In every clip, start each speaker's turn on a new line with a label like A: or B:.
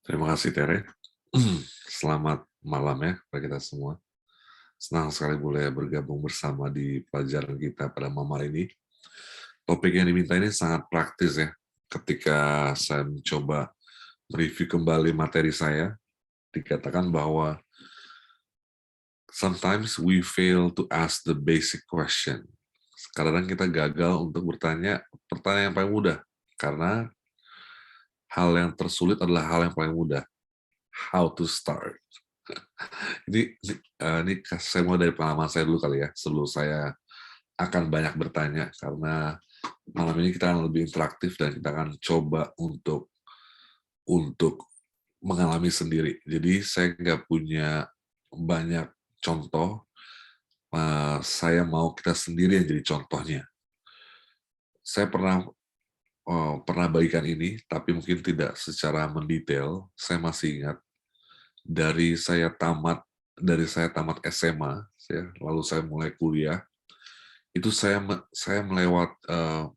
A: Terima kasih Tere. Selamat malam ya kepada kita semua. Senang sekali boleh bergabung bersama di pelajaran kita pada malam hari ini. Topik yang diminta ini sangat praktis ya. Ketika saya mencoba mereview kembali materi saya, dikatakan bahwa sometimes we fail to ask the basic question. Kadang kita gagal untuk bertanya pertanyaan yang paling mudah, karena hal yang tersulit adalah hal yang paling mudah. How to start. Ini saya mulai dari pengalaman saya dulu kali ya, sebelum saya akan banyak bertanya, karena malam ini kita akan lebih interaktif dan kita akan coba untuk mengalami sendiri. Jadi saya nggak punya banyak contoh, saya mau kita sendiri yang jadi contohnya. Saya pernah bagikan ini, tapi mungkin tidak secara mendetail. Saya masih ingat dari saya tamat SMA, lalu saya mulai kuliah. Itu saya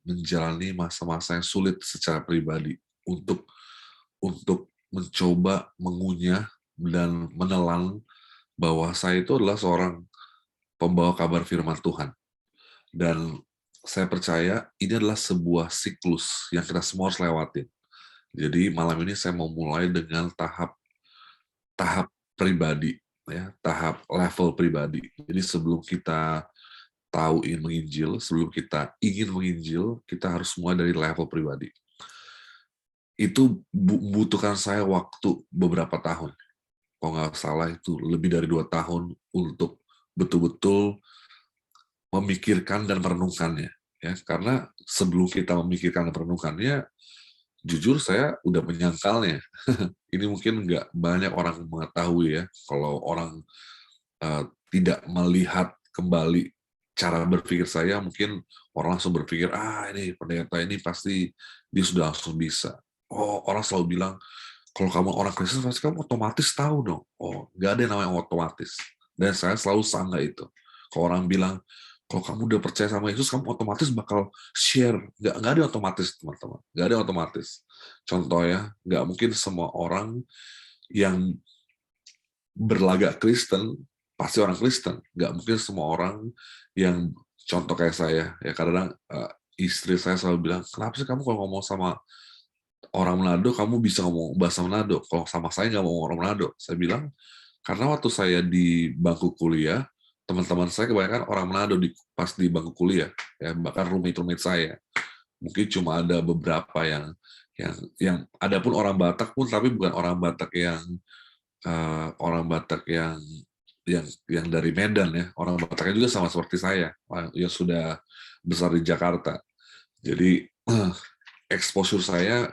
A: menjalani masa-masa yang sulit secara pribadi untuk mencoba mengunyah dan menelan bahwa saya itu adalah seorang pembawa kabar firman Tuhan. Dan saya percaya ini adalah sebuah siklus yang kita semua harus lewatin. Jadi malam ini saya mau mulai dengan tahap pribadi, ya, tahap level pribadi. Jadi sebelum kita tahu ingin menginjil, sebelum kita ingin menginjil, kita harus mulai dari level pribadi. Itu membutuhkan saya waktu beberapa tahun. Kalau nggak salah itu lebih dari 2 tahun untuk betul-betul memikirkan dan merenungkannya. Ya, karena sebelum kita memikirkan dan merenungkannya, jujur saya udah menyangkalnya. Ini mungkin nggak banyak orang mengetahui ya, kalau orang tidak melihat kembali cara berpikir saya, mungkin orang langsung berpikir, ini pendeta ini pasti dia sudah langsung bisa. Oh, orang selalu bilang, kalau kamu orang Kristen pasti kamu otomatis tahu dong. Oh, nggak ada yang namanya otomatis. Dan saya selalu sanggah itu. Kalau orang bilang, kalau kamu udah percaya sama Yesus, kamu otomatis bakal share. Nggak ada yang otomatis, teman-teman. Nggak ada yang otomatis. Contoh ya, nggak mungkin semua orang yang berlagak Kristen pasti orang Kristen. Nggak mungkin semua orang yang contoh kayak saya. Ya kadang istri saya selalu bilang, kenapa sih kamu kalau ngomong sama orang Manado, kamu bisa ngomong bahasa Manado. Kalau sama saya nggak mau orang Manado. Saya bilang, karena waktu saya di bangku kuliah, teman-teman saya kebanyakan orang Manado pas di bangku kuliah. Ya, bahkan roommate saya. Mungkin cuma ada beberapa yang ada pun orang Batak pun, tapi bukan orang Batak yang dari Medan ya. Orang Bataknya juga sama seperti saya, yang sudah besar di Jakarta. Jadi exposure saya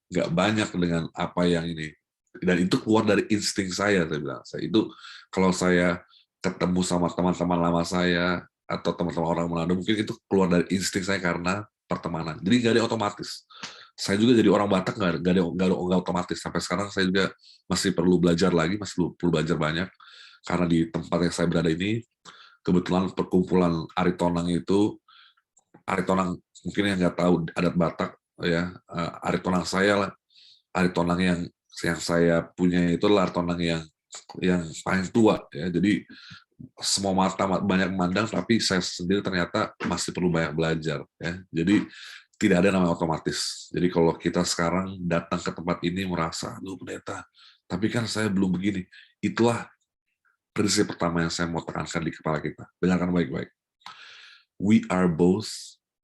A: nggak banyak dengan apa yang ini, dan itu keluar dari insting saya bilang. Itu kalau saya ketemu sama teman-teman lama saya atau teman-teman orang Manado, mungkin itu keluar dari insting saya karena pertemanan. Jadi nggak ada otomatis. Saya juga jadi orang Batak nggak otomatis. Sampai sekarang saya juga masih perlu belajar lagi, masih perlu belajar banyak, karena di tempat yang saya berada ini kebetulan perkumpulan Aritonang itu, Aritonang mungkin yang nggak tahu adat Batak ya, Aritonang saya lah, Aritonang yang saya punya itu adalah Aritonang yang paling tua ya. Jadi semua mata banyak memandang, tapi saya sendiri ternyata masih perlu banyak belajar ya. Jadi tidak ada namanya otomatis. Jadi kalau kita sekarang datang ke tempat ini merasa, aduh pendeta, tapi kan saya belum begini. Itulah prinsip pertama yang saya mau tekankan di kepala kita. Dengarkan baik-baik. We are both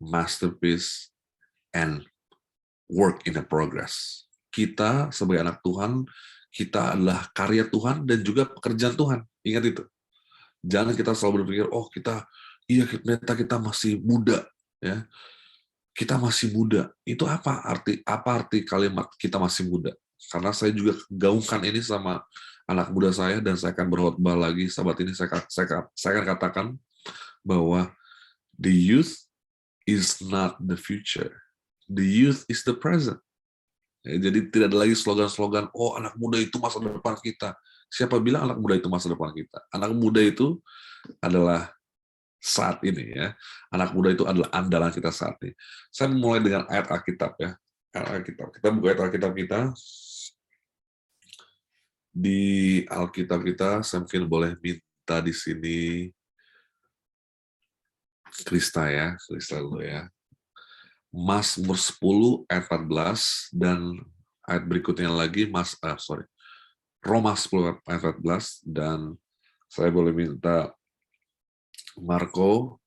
A: masterpiece and work in a progress. Kita sebagai anak Tuhan, kita adalah karya Tuhan dan juga pekerjaan Tuhan. Ingat itu. Jangan kita selalu berpikir, oh kita masih muda, ya. Kita masih muda. Itu apa arti kalimat kita masih muda? Karena saya juga gaungkan ini sama anak muda saya, dan saya akan berkhotbah lagi sahabat ini. Saya akan katakan bahwa the youth is not the future. The youth is the present. Ya, jadi tidak ada lagi slogan-slogan, oh anak muda itu masa depan kita. Siapa bilang anak muda itu masa depan kita? Anak muda itu adalah saat ini ya. Anak muda itu adalah andalan kita saat ini. Saya mulai dengan ayat Alkitab ya. Ayat Alkitab. Kita buka ayat Alkitab kita. Di Alkitab kita, saya mungkin boleh minta di sini Krista ya, Krista dulu ya. Mazmur 10 ayat 14 dan ayat berikutnya lagi Roma 10 ayat 14 dan saya boleh minta Marko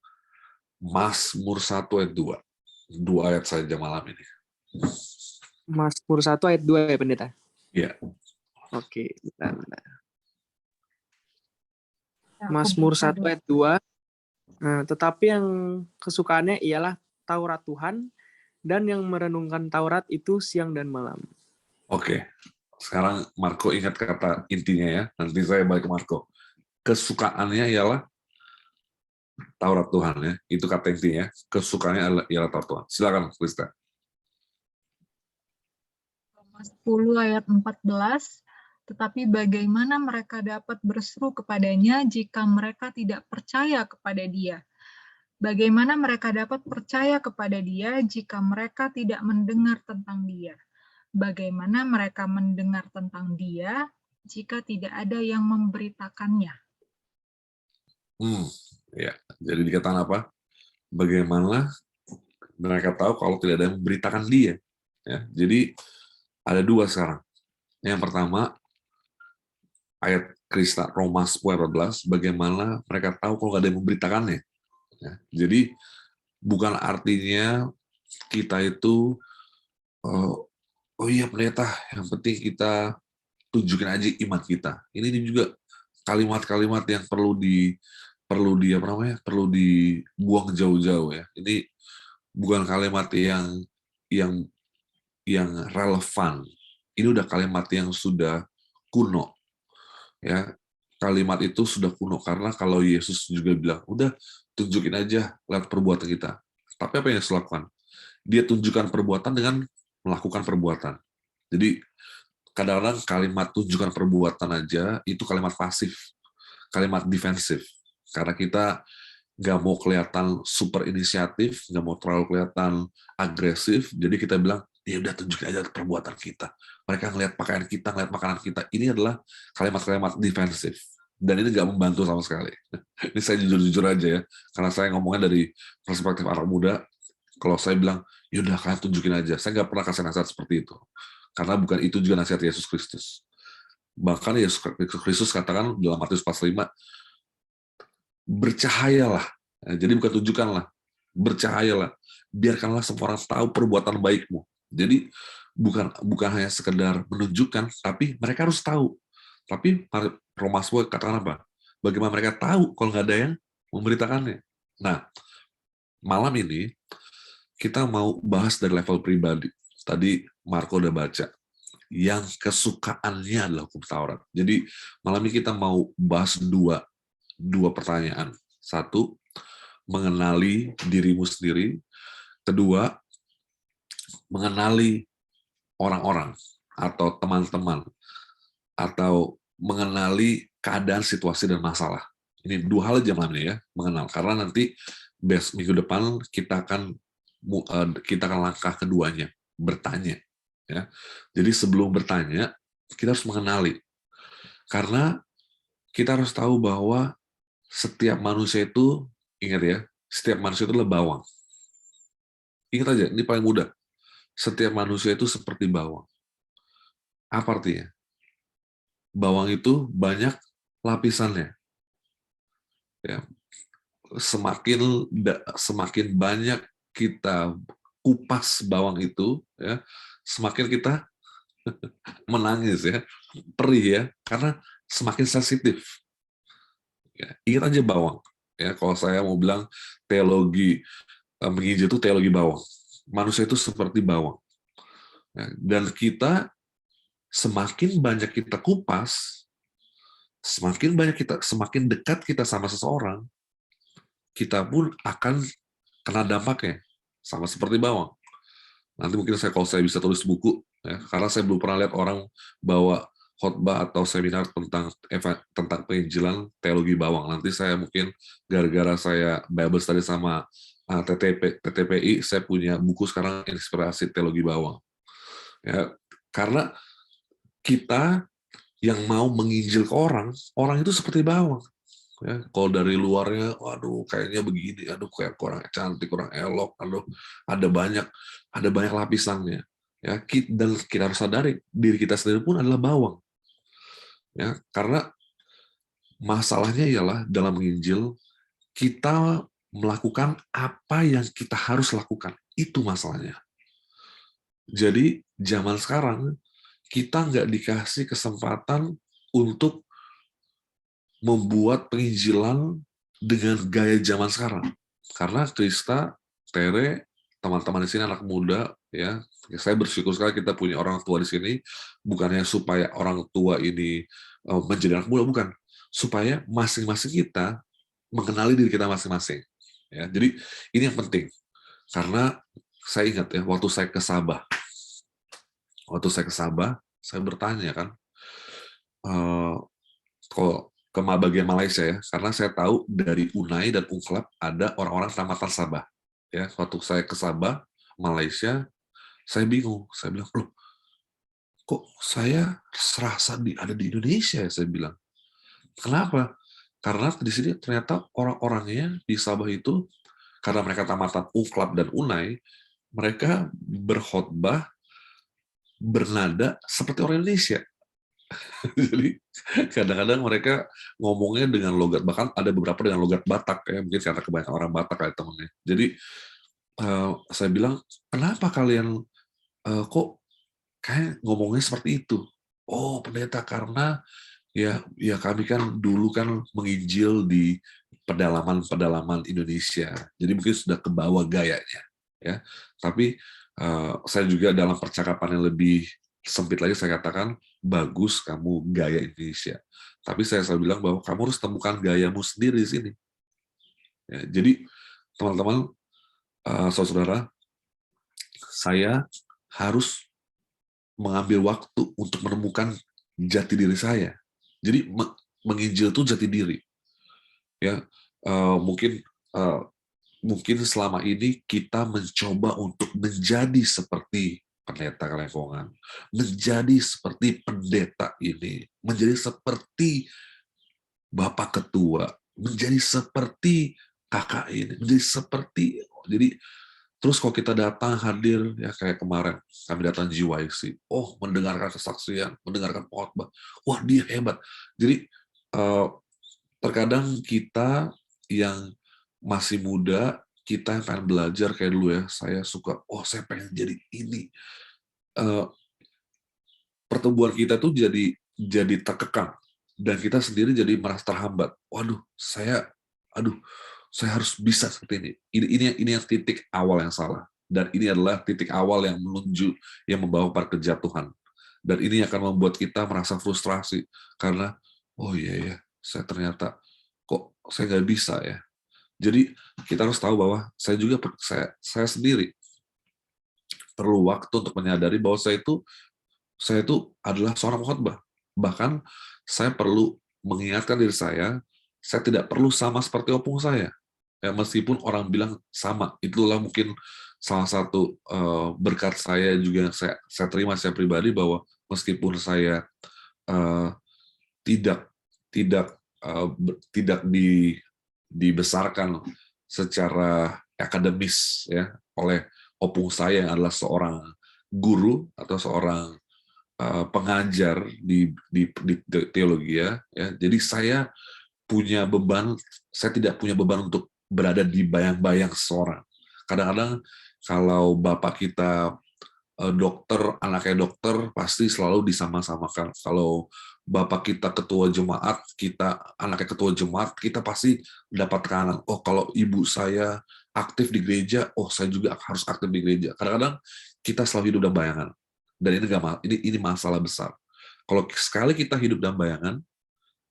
A: Mazmur 1 ayat 2. 2 ayat saja malam ini.
B: Mazmur 1 ayat 2 ya, Pendeta?
A: Iya.
B: Oke, bentar. Mazmur 1 ayat 2. Nah, tetapi yang kesukaannya ialah Taurat Tuhan, dan yang merenungkan Taurat itu siang dan malam.
A: Oke. Sekarang Marco ingat kata intinya ya. Nanti saya balik ke Marco. Kesukaannya ialah Taurat Tuhan ya. Itu kata intinya. Kesukaannya ialah Taurat Tuhan. Silakan, Krista.
C: Roma 10 ayat 14. Tetapi bagaimana mereka dapat berseru kepadanya jika mereka tidak percaya kepada Dia? Bagaimana mereka dapat percaya kepada Dia jika mereka tidak mendengar tentang Dia? Bagaimana mereka mendengar tentang Dia jika tidak ada yang memberitakannya?
A: Ya. Jadi dikatakan apa? Bagaimana mereka tahu kalau tidak ada yang memberitakan dia? Ya. Jadi ada dua sekarang. Yang pertama, ayat Krista Roma 10:14, bagaimana mereka tahu kalau nggak ada yang memberitakannya. Ya. Jadi bukan artinya kita itu oh iya pendeta, yang penting kita tunjukin aja iman kita. Ini juga kalimat-kalimat yang perlu dibuang jauh-jauh ya. Ini bukan kalimat yang yang relevan. Ini udah kalimat yang sudah kuno. Ya, kalimat itu sudah kuno karena kalau Yesus juga bilang, udah tunjukin aja lewat perbuatan kita. Tapi apa yang Yesus lakukan? Dia tunjukkan perbuatan dengan melakukan perbuatan. Jadi kadang-kadang kalimat tunjukkan perbuatan aja itu kalimat pasif, kalimat defensif. Karena kita nggak mau kelihatan super inisiatif, nggak mau terlalu kelihatan agresif, jadi kita bilang, ya udah tunjukin aja perbuatan kita. Mereka ngelihat pakaian kita, ngelihat makanan kita. Ini adalah kalimat-kalimat defensif. Dan ini nggak membantu sama sekali. Ini saya jujur-jujur aja ya, karena saya ngomongnya dari perspektif anak muda. Kalau saya bilang, yaudah kalian tunjukin aja. Saya nggak pernah kasih nasihat seperti itu. Karena bukan itu juga nasihat Yesus Kristus. Bahkan Yesus Kristus katakan dalam Matius 45, bercahayalah. Jadi bukan tunjukkanlah, bercahayalah. Biarkanlah semua orang tahu perbuatan baikmu. Jadi bukan hanya sekedar menunjukkan, tapi mereka harus tahu. Tapi Roma 10 katakan apa? Bagaimana mereka tahu kalau nggak ada yang memberitakannya? Nah, malam ini kita mau bahas dari level pribadi. Tadi Marco udah baca. Yang kesukaannya adalah hukum Taurat. Jadi malam ini kita mau bahas dua pertanyaan. Satu, mengenali dirimu sendiri. Kedua, mengenali orang-orang atau teman-teman, atau mengenali keadaan, situasi, dan masalah. Ini dua hal aja malam ini ya, mengenal. Karena nanti minggu depan kita akan langkah keduanya, bertanya. Ya. Jadi sebelum bertanya, kita harus mengenali. Karena kita harus tahu bahwa setiap manusia itu, ingat ya, setiap manusia itu adalah bawang. Ingat aja, ini paling mudah. Setiap manusia itu seperti bawang. Apa artinya? Bawang itu banyak lapisannya. Ya. Semakin banyak kita kupas bawang itu, ya, semakin kita menangis ya, perih ya, karena semakin sensitif. Ya, ingat aja bawang. Ya, kalau saya mau bilang teologi menginjil itu teologi bawang. Manusia itu seperti bawang. Ya, dan kita semakin banyak kita kupas, semakin dekat kita sama seseorang, kita pun akan kena dampaknya, sama seperti bawang. Nanti mungkin kalau saya bisa tulis buku, ya, karena saya belum pernah lihat orang bawa khotbah atau seminar tentang penginjilan teologi bawang. Nanti saya mungkin gara-gara saya Bible study sama TTPI, saya punya buku sekarang inspirasi teologi bawang. Ya, karena kita yang mau menginjil ke orang, orang itu seperti bawang. Ya, kalau dari luarnya, waduh, kayaknya begini, aduh, kayak kurang cantik, kurang elok, aduh, ada banyak lapisannya. Ya, dan kita harus sadari diri kita sendiri pun adalah bawang. Ya, karena masalahnya ialah dalam menginjil kita melakukan apa yang kita harus lakukan. Itu masalahnya. Jadi zaman sekarang kita nggak dikasih kesempatan untuk membuat penginjilan dengan gaya zaman sekarang. Karena Krista, Tere, teman-teman di sini anak muda, ya, saya bersyukur sekali kita punya orang tua di sini, bukannya supaya orang tua ini menjadi anak muda, bukan, supaya masing-masing kita mengenali diri kita masing-masing. Ya, jadi ini yang penting. Karena saya ingat ya, waktu saya ke Sabah, saya bertanya kan, kalau ke bagian Malaysia ya, karena saya tahu dari Unai dan Ungklap ada orang-orang tamatan Sabah. Ya, waktu saya ke Sabah, Malaysia, saya bingung. Saya bilang, loh, kok saya serasa ada di Indonesia ya, saya bilang. Kenapa? Karena di sini ternyata orang-orangnya di Sabah itu, karena mereka tamatan Ungklap dan Unai, mereka berkhotbah bernada seperti orang Indonesia. Jadi kadang-kadang mereka ngomongnya dengan logat, bahkan ada beberapa dengan logat Batak ya, mungkin karena kebanyakan orang Batak kayak temennya. Jadi saya bilang, kenapa kalian kok kayak ngomongnya seperti itu? Oh pendeta, karena ya kami kan dulu kan menginjil di pedalaman-pedalaman Indonesia, jadi mungkin sudah ke bawah gayanya ya. Tapi saya juga dalam percakapan yang lebih sempit lagi saya katakan, bagus kamu gaya Indonesia, tapi saya selalu bilang bahwa kamu harus temukan gayamu sendiri di sini. Ya, jadi teman-teman, saudara, saya harus mengambil waktu untuk menemukan jati diri saya. Jadi menginjil itu jati diri. Ya, mungkin selama ini kita mencoba untuk menjadi seperti pendeta Kelengkongan, menjadi seperti pendeta ini, menjadi seperti Bapak Ketua, menjadi seperti kakak ini, menjadi seperti, jadi terus kalau kita datang hadir ya kayak kemarin kami datang GYC, oh mendengarkan kesaksian, mendengarkan khotbah, wah dia hebat. Jadi terkadang kita yang masih muda, kita yang pengen belajar kayak dulu ya, saya suka, oh saya pengen jadi ini. Pertumbuhan kita tuh jadi terkekang dan kita sendiri jadi merasa terhambat. Waduh, saya harus bisa seperti ini. Ini yang titik awal yang salah, dan ini adalah titik awal yang menuju yang membawa pada kejatuhan. Dan ini akan membuat kita merasa frustrasi karena oh iya ya, saya ternyata kok saya nggak bisa ya. Jadi kita harus tahu bahwa saya sendiri perlu waktu untuk menyadari bahwa saya itu adalah seorang khotbah. Bahkan saya perlu mengingatkan diri saya tidak perlu sama seperti opung saya. Ya, meskipun orang bilang sama, itulah mungkin salah satu berkat saya juga yang saya terima saya pribadi, bahwa meskipun saya tidak dibesarkan secara akademis ya oleh opung saya yang adalah seorang guru atau seorang pengajar di teologi ya. Jadi saya tidak punya beban untuk berada di bayang-bayang seseorang. Kadang-kadang kalau bapak kita dokter, anaknya dokter, pasti selalu disama-samakan. Kalau bapak kita ketua jemaat, anaknya ketua jemaat, kita pasti dapat tekanan. Oh, kalau ibu saya aktif di gereja, oh saya juga harus aktif di gereja. Kadang-kadang kita selalu hidup dalam bayangan. Dan ini masalah besar. Kalau sekali kita hidup dalam bayangan,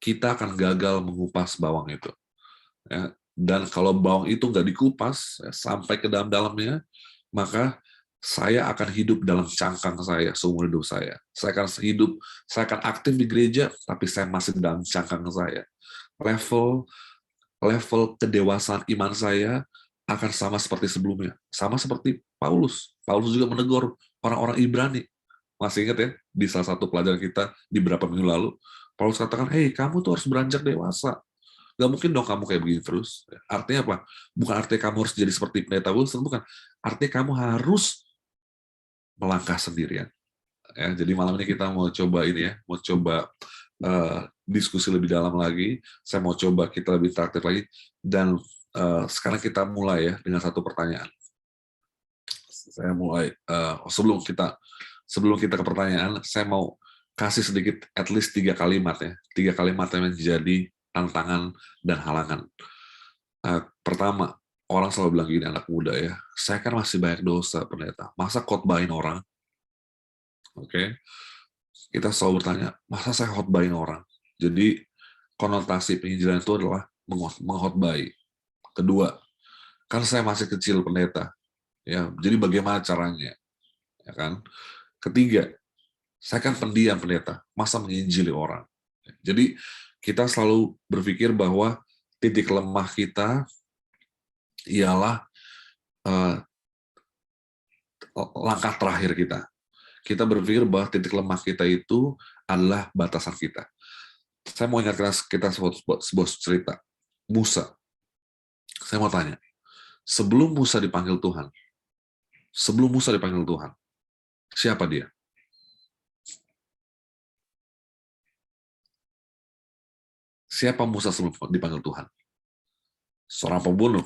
A: kita akan gagal mengupas bawang itu. Ya, dan kalau bawang itu nggak dikupas sampai ke dalam-dalamnya, maka saya akan hidup dalam cangkang saya seumur hidup saya. Saya akan aktif di gereja, tapi saya masih dalam cangkang saya. Level kedewasaan iman saya akan sama seperti sebelumnya. Sama seperti Paulus. Paulus juga menegur orang-orang Ibrani. Masih ingat ya, di salah satu pelajaran kita di beberapa minggu lalu, Paulus katakan, "Hei, kamu tuh harus beranjak dewasa. Gak mungkin dong kamu kayak begini terus." Artinya apa? Bukan artinya kamu harus jadi seperti pendeta Wilson, bukan. Artinya kamu harus melangkah sendirian. Ya, jadi malam ini kita mau coba ini ya, mau coba diskusi lebih dalam lagi. Saya mau coba kita lebih interaktif lagi. Dan sekarang kita mulai ya dengan satu pertanyaan. Saya mulai sebelum kita ke pertanyaan, saya mau kasih sedikit at least 3 kalimat ya, 3 kalimat yang menjadi tantangan dan halangan. Pertama, orang selalu bilang gini, anak muda ya, saya kan masih banyak dosa pendeta, masa khotbahin orang? Oke, kita selalu bertanya, masa saya khotbahin orang? Jadi konotasi penginjilan itu adalah mengkhotbahi. Kedua, kan saya masih kecil pendeta, ya, jadi bagaimana caranya, ya kan? Ketiga, saya kan pendiam pendeta, masa menginjili orang? Jadi kita selalu berpikir bahwa titik lemah kita ialah langkah terakhir kita. Kita berpikir bahwa titik lemah kita itu adalah batasan kita. Saya mau ingatkan kita sebuah cerita. Musa. Saya mau tanya, sebelum Musa dipanggil Tuhan, siapa dia? Siapa Musa sebelum dipanggil Tuhan? Seorang pembunuh.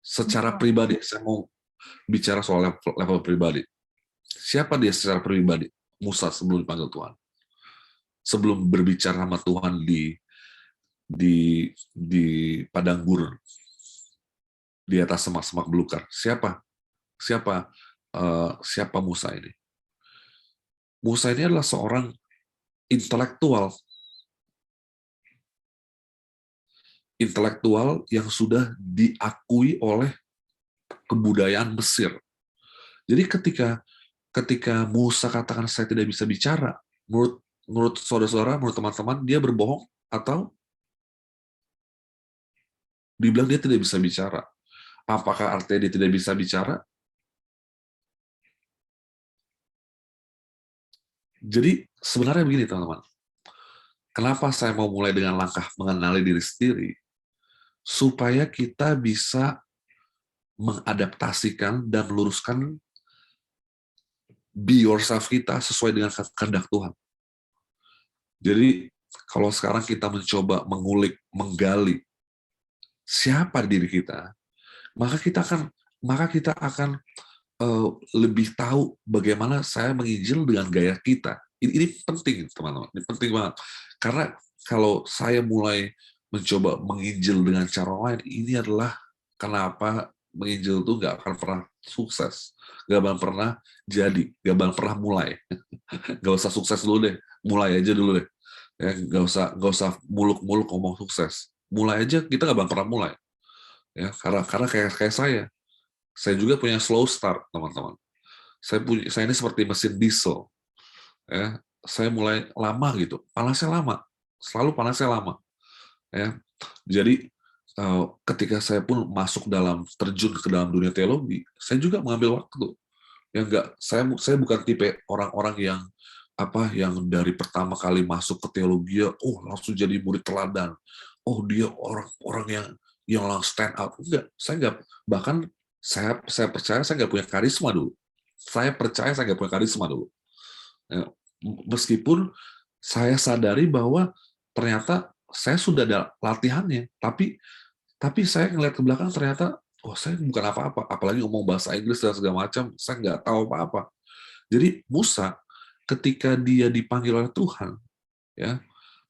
A: Secara pribadi, saya mau bicara soal level pribadi. Siapa dia secara pribadi? Musa sebelum dipanggil Tuhan. Sebelum berbicara sama Tuhan di padang gurun, di atas semak-semak belukar. Siapa Musa ini? Musa ini adalah seorang intelektual yang sudah diakui oleh kebudayaan Mesir. Jadi ketika Musa katakan saya tidak bisa bicara, menurut saudara-saudara, menurut teman-teman, dia berbohong atau dibilang dia tidak bisa bicara? Apakah artinya dia tidak bisa bicara? Jadi sebenarnya begini teman-teman, kenapa saya mau mulai dengan langkah mengenali diri sendiri? Supaya kita bisa mengadaptasikan dan meluruskan be yourself kita sesuai dengan kehendak Tuhan. Jadi kalau sekarang kita mencoba mengulik, menggali siapa diri kita, maka kita akan lebih tahu bagaimana saya menginjil dengan gaya kita. Ini penting, teman-teman. Ini penting banget. Karena kalau saya mulai mencoba menginjil dengan cara lain, ini adalah kenapa menginjil itu nggak akan pernah sukses, nggak akan pernah jadi, nggak akan pernah mulai. Nggak usah sukses dulu deh, mulai aja dulu deh. Ya, nggak usah muluk-muluk ngomong sukses. Mulai aja, kita nggak akan pernah mulai. Ya, karena kayak saya juga punya slow start, teman-teman. Saya ini seperti mesin diesel. Ya, saya mulai lama gitu, panasnya lama, selalu panasnya lama. Ya, jadi ketika saya pun terjun ke dalam dunia teologi, saya juga mengambil waktu. Ya enggak, saya bukan tipe orang-orang yang dari pertama kali masuk ke teologi, langsung jadi murid teladan. Oh, dia orang-orang yang langsung stand out. Enggak, saya enggak. Bahkan saya percaya saya nggak punya karisma dulu. Saya percaya saya nggak punya karisma dulu. Ya, meskipun saya sadari bahwa ternyata saya sudah ada latihannya, tapi saya ngeliat ke belakang ternyata, saya bukan apa-apa, apalagi ngomong bahasa Inggris dan segala macam, saya nggak tahu apa-apa. Jadi Musa, ketika dia dipanggil oleh Tuhan, ya,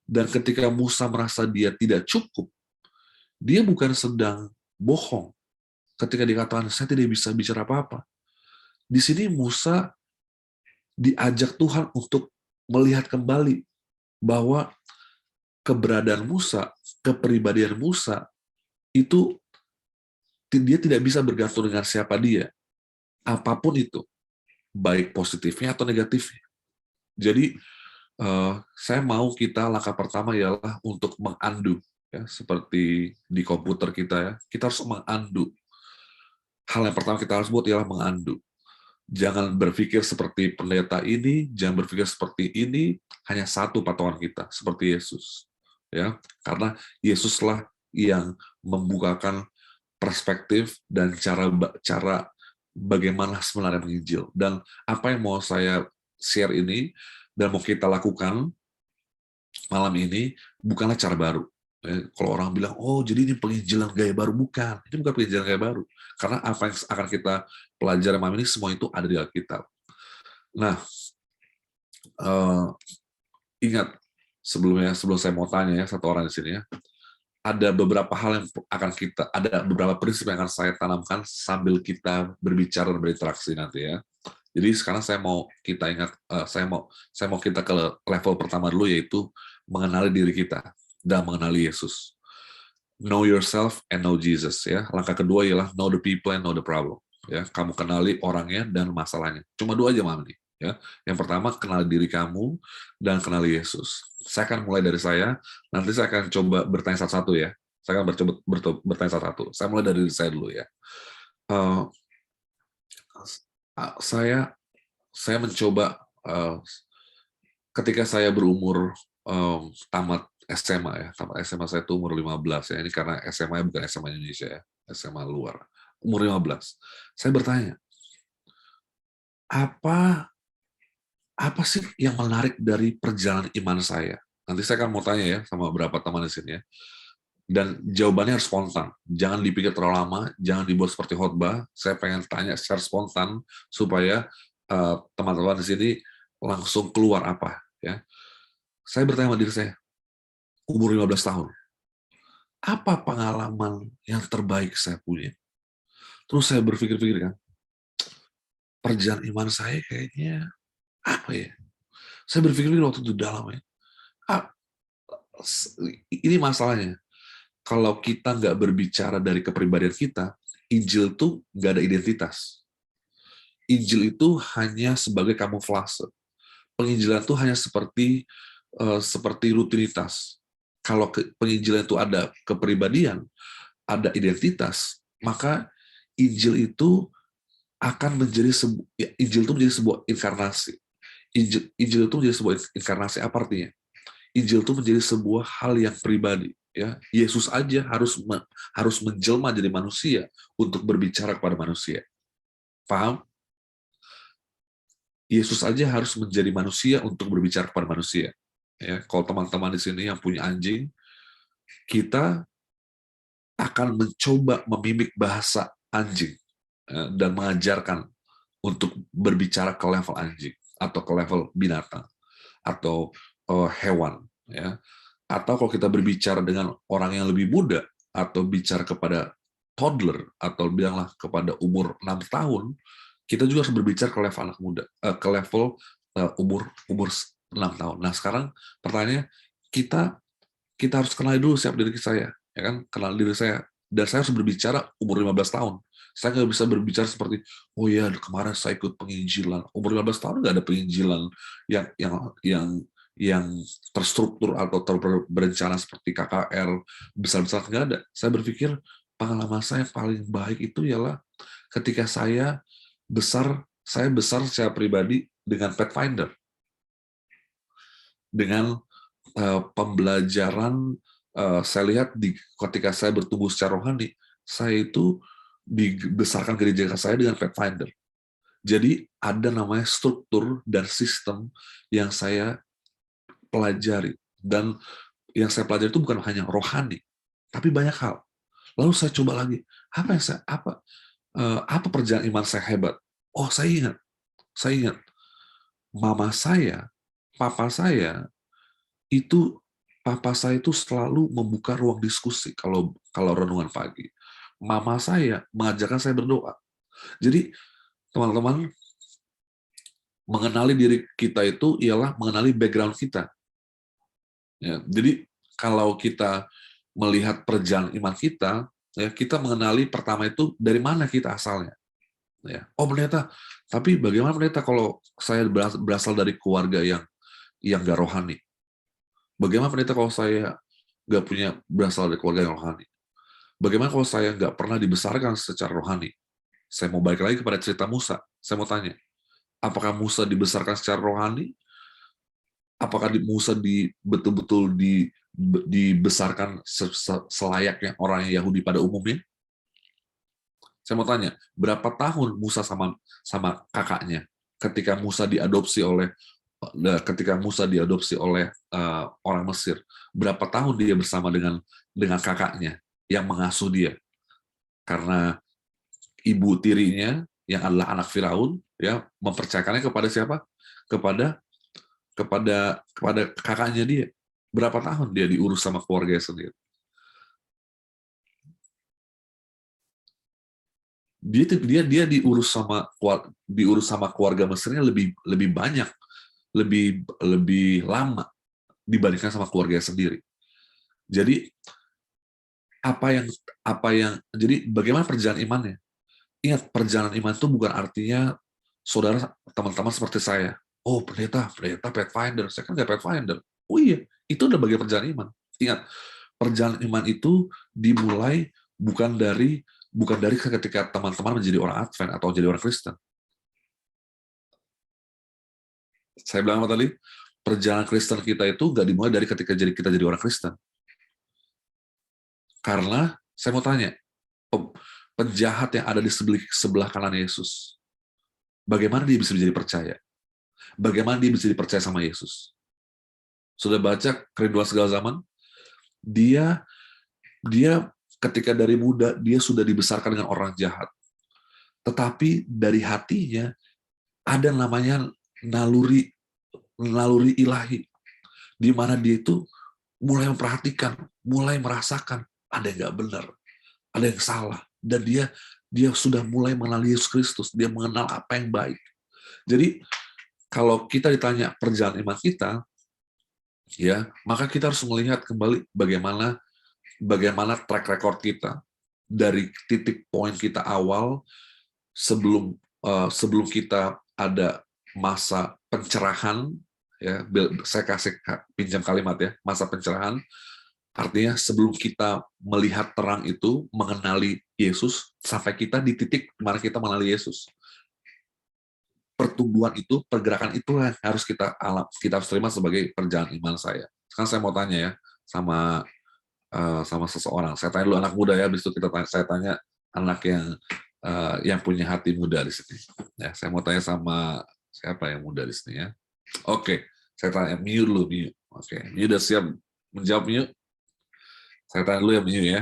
A: dan ketika Musa merasa dia tidak cukup, dia bukan sedang bohong ketika dikatakan saya tidak bisa bicara apa-apa. Di sini Musa diajak Tuhan untuk melihat kembali bahwa keberadaan Musa, kepribadian Musa, itu dia tidak bisa bergantung dengan siapa dia. Apapun itu, baik positifnya atau negatifnya. Jadi, saya mau langkah pertama ialah untuk mengundo, ya, seperti di komputer kita ya, kita harus mengundo. Hal yang pertama kita harus buat ialah mengundo. Jangan berpikir seperti pendeta ini, jangan berpikir seperti ini, hanya satu patokan kita, seperti Yesus. Ya, karena Yesuslah yang membukakan perspektif dan cara bagaimana sebenarnya menginjil. Dan apa yang mau saya share ini dan mau kita lakukan malam ini bukanlah cara baru. Kalau orang bilang, oh jadi ini penginjilan gaya baru, bukan. Ini bukan penginjilan gaya baru. Karena apa yang akan kita pelajari malam ini, semua itu ada di Alkitab. Nah, ingat, sebelum saya mau tanya ya, satu orang di sini ya, ada beberapa hal yang ada beberapa prinsip yang akan saya tanamkan sambil kita berbicara dan berinteraksi nanti ya. Jadi sekarang saya mau kita ke level pertama dulu, yaitu mengenali diri kita dan mengenali Yesus. Know yourself and know Jesus ya. Langkah kedua ialah know the people and know the problem. Ya, kamu kenali orangnya dan masalahnya. Cuma dua aja malam ini. Ya, yang pertama kenali diri kamu dan kenali Yesus. Saya akan mulai dari saya. Nanti saya akan coba bertanya satu-satu ya. Saya akan coba bertanya satu-satu. Saya mulai dari diri saya dulu ya. Saya mencoba ketika saya berumur tamat SMA ya. Tamat SMA saya itu umur 15 ya. Ini karena SMA bukan SMA Indonesia ya. SMA luar. Umur 15. Saya bertanya, apa sih yang menarik dari perjalanan iman saya? Nanti saya akan mau tanya ya sama beberapa teman di sini ya. Dan jawabannya harus spontan. Jangan dipikir terlalu lama, jangan dibuat seperti khotbah. Saya pengen tanya secara spontan supaya teman-teman di sini langsung keluar apa ya. Saya bertanya sama diri saya, umur 15 tahun, apa pengalaman yang terbaik saya punya? Terus saya berpikir-pikir kan, perjalanan iman saya kayaknya apa ya? Saya berpikir waktu itu dalam ya. Ini masalahnya. Kalau kita nggak berbicara dari kepribadian kita, Injil itu nggak ada identitas. Injil itu hanya sebagai kamuflase. Penginjilan itu hanya seperti rutinitas. Kalau penginjilan itu ada kepribadian, ada identitas, maka Injil itu akan menjadi sebuah inkarnasi. Injil itu menjadi sebuah inkarnasi. Apa artinya? Injil itu menjadi sebuah hal yang pribadi. Ya, Yesus aja harus menjelma jadi manusia untuk berbicara kepada manusia. Paham? Yesus aja harus menjadi manusia untuk berbicara kepada manusia. Ya, kalau teman-teman di sini yang punya anjing, kita akan mencoba memimik bahasa anjing dan mengajarkan untuk berbicara ke level anjing atau ke level binatang atau hewan. Ya. Atau kalau kita berbicara dengan orang yang lebih muda atau bicara kepada toddler atau bilanglah kepada umur 6 tahun, kita juga harus berbicara ke level anak muda, ke level umur 6 tahun. Nah, sekarang pertanyaannya, kita harus kenali dulu siapa diri saya, ya kan? Kenal diri saya, dan saya harus berbicara umur 15 tahun. Saya nggak bisa berbicara seperti, oh ya kemarin saya ikut penginjilan. Umur 15 tahun nggak ada penginjilan yang terstruktur atau berencana seperti KKR besar-besar, nggak ada. Saya berpikir pengalaman saya paling baik itu ialah ketika saya besar secara pribadi dengan Pathfinder, dengan pembelajaran. Saya lihat ketika saya bertumbuh secara rohani, saya itu dibesarkan gereja saya dengan Pathfinder. Jadi ada namanya struktur dan sistem yang saya pelajari, dan yang saya pelajari itu bukan hanya rohani, tapi banyak hal. Lalu saya coba lagi, apa perjalanan iman saya hebat? Oh, saya ingat, papa saya itu selalu membuka ruang diskusi kalau renungan pagi. Mama saya mengajarkan saya berdoa. Jadi teman-teman, mengenali diri kita itu ialah mengenali background kita. Ya, jadi kalau kita melihat perjalanan iman kita, ya, kita mengenali pertama itu dari mana kita asalnya. Ya. Oh pendeta, tapi bagaimana pendeta kalau saya berasal dari keluarga yang nggak rohani? Bagaimana pendeta kalau saya nggak berasal dari keluarga yang rohani? Bagaimana kalau saya nggak pernah dibesarkan secara rohani? Saya mau balik lagi kepada cerita Musa. Saya mau tanya, apakah Musa dibesarkan secara rohani? Apakah Musa betul-betul dibesarkan selayaknya orang Yahudi pada umumnya? Saya mau tanya, berapa tahun Musa sama kakaknya ketika Musa diadopsi oleh orang Mesir? Berapa tahun dia bersama dengan kakaknya yang mengasuh dia? Karena ibu tirinya yang adalah anak Firaun ya mempercayakannya kepada siapa? Kepada kakaknya dia. Berapa tahun dia diurus sama keluarganya sendiri? Dia diurus sama keluarga Mesirnya lebih banyak, lebih lama dibandingkan sama keluarga sendiri. Jadi jadi bagaimana perjalanan imannya? Ingat, perjalanan iman itu bukan artinya saudara teman-teman seperti saya. Oh, pendeta Pathfinder, saya kan nggak Pathfinder. Oh iya, itu udah bagian perjalanan iman. Ingat, perjalanan iman itu dimulai bukan dari ketika teman-teman menjadi orang Advent atau menjadi orang Kristen. Saya bilang apa tadi? Perjalanan Kristen kita itu nggak dimulai dari ketika kita jadi orang Kristen. Karena saya mau tanya, penjahat yang ada di sebelah kanan Yesus, bagaimana dia bisa menjadi percaya? Bagaimana dia bisa dipercaya sama Yesus? Sudah baca Kerinduan Segala Zaman? Dia ketika dari muda, dia sudah dibesarkan dengan orang jahat. Tetapi dari hatinya, ada namanya naluri ilahi, di mana dia itu mulai memperhatikan, mulai merasakan ada yang nggak benar, ada yang salah, dan dia sudah mulai mengenal Yesus Kristus, dia mengenal apa yang baik. Jadi kalau kita ditanya perjalanan iman kita, ya maka kita harus melihat kembali bagaimana track record kita dari titik poin kita awal sebelum kita ada masa pencerahan, ya saya pinjam kalimat ya, masa pencerahan. Artinya sebelum kita melihat terang itu, mengenali Yesus, sampai kita di titik di mana kita mengenali Yesus. Pertumbuhan itu, pergerakan itu harus kita harus terima sebagai perjalanan iman saya. Sekarang saya mau tanya ya sama seseorang. Saya tanya dulu anak muda ya, habis itu saya tanya anak yang punya hati muda di sini. Ya, saya mau tanya sama siapa yang muda di sini ya. Oke, saya tanya Miu dulu, Miu. Oke, Miu udah siap menjawab, Miu? Saya tanya dulu ya, Miu ya.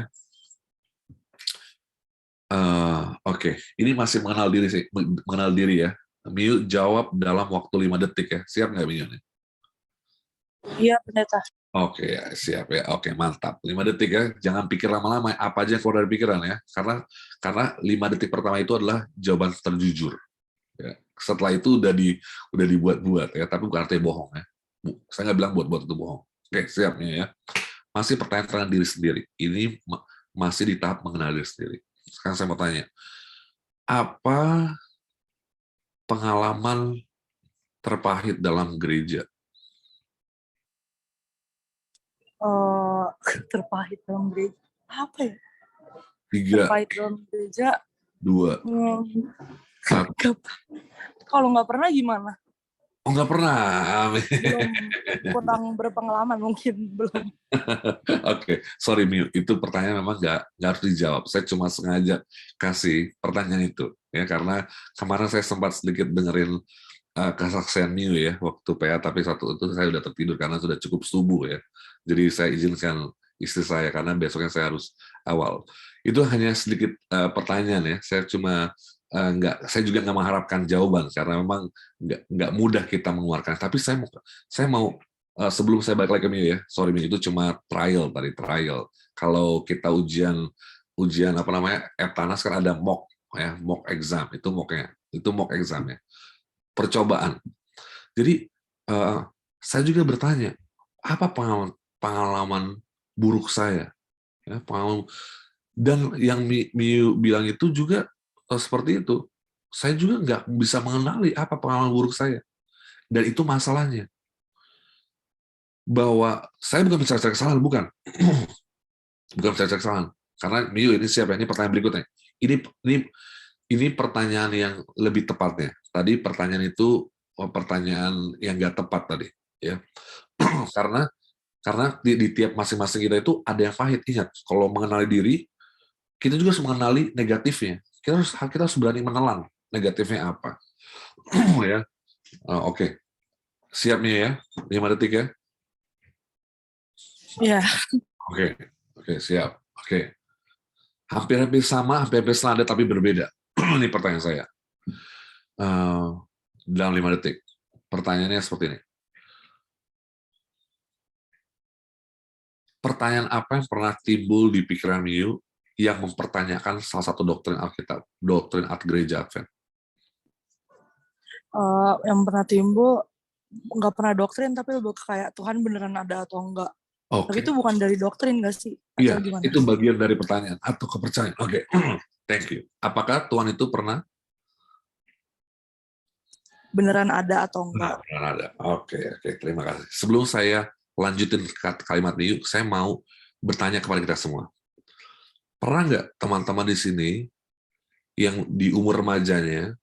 A: Oke, ini masih mengenal diri ya. Miu jawab dalam waktu 5 detik ya. Siap nggak, Miu?
D: Iya, pendeta.
A: Oke, siap ya. Oke, mantap. 5 detik ya. Jangan pikir lama-lama. Apa aja yang keluar dari pikiran ya. Karena 5 detik pertama itu adalah jawaban terjujur. Ya. Setelah itu udah dibuat-buat ya. Tapi bukan artinya bohong ya. Saya nggak bilang buat-buat itu bohong. Oke, siapnya ya. Masih pertanyaan tentang diri sendiri. Ini masih di tahap mengenal diri sendiri. Sekarang saya mau tanya. Apa pengalaman terpahit dalam gereja?
D: Terpahit dalam gereja. Apa ya?
A: 3,
D: Terpahit dalam gereja.
A: 2, 1.
D: Kalau nggak pernah gimana?
A: Oh, nggak pernah.
D: Belum, kurang berpengalaman mungkin, belum.
A: Oke, sorry Miu, itu pertanyaan memang nggak harus dijawab. Saya cuma sengaja kasih pertanyaan itu, ya karena kemarin saya sempat sedikit dengerin kesaksian Miu ya waktu PA, tapi satu itu saya udah tertidur karena sudah cukup subuh ya. Jadi saya izinkan istri saya karena besoknya saya harus awal. Itu hanya sedikit pertanyaan ya. Saya cuma saya juga nggak mengharapkan jawaban karena memang nggak mudah kita mengeluarkan. Tapi saya mau sebelum saya balik lagi ke Miu ya, sorry Miu, itu cuma trial. Kalau kita ujian apa namanya Eptanas kan ada mock exam, itu mock exam ya, percobaan. Jadi saya juga bertanya, apa pengalaman buruk saya? Ya, dan yang Miu bilang itu juga seperti itu. Saya juga nggak bisa mengenali apa pengalaman buruk saya. Dan itu masalahnya. Bahwa saya bukan mencari kesalahan, bukan. Bukan mencari kesalahan. Karena Miu ini siapa? Ini pertanyaan berikutnya. Ini ini pertanyaan yang lebih tepatnya. Tadi pertanyaan itu pertanyaan yang nggak tepat tadi, ya. karena di tiap masing-masing kita itu ada yang pahit. Ingat, kalau mengenali diri, kita juga harus mengenali negatifnya. Kita harus berani menelan negatifnya apa. Ya, oke. Siap nih ya, 5 detik ya.
D: Iya.
A: Oke, siap. Oke. Hampir-hampir sama, hampir-hampir senada tapi berbeda. Ini pertanyaan saya. Dalam 5 detik. Pertanyaannya seperti ini. Pertanyaan apa yang pernah timbul di pikiran Miu yang mempertanyakan salah satu doktrin Alkitab, doktrin Gereja Advent?
D: Yang pernah timbul nggak pernah doktrin, tapi lebih kayak Tuhan beneran ada atau enggak. Tapi itu bukan dari doktrin nggak sih?
A: Iya,
D: Atau gimana?
A: itu bagian dari pertanyaan atau kepercayaan. Oke, thank you. Apakah Tuhan itu pernah?
D: Beneran ada atau enggak?
A: Beneran ada. Oke, terima kasih. Sebelum saya lanjutin kalimat Miu, saya mau bertanya kepada kita semua. Pernah nggak teman-teman di sini yang di umur remajanya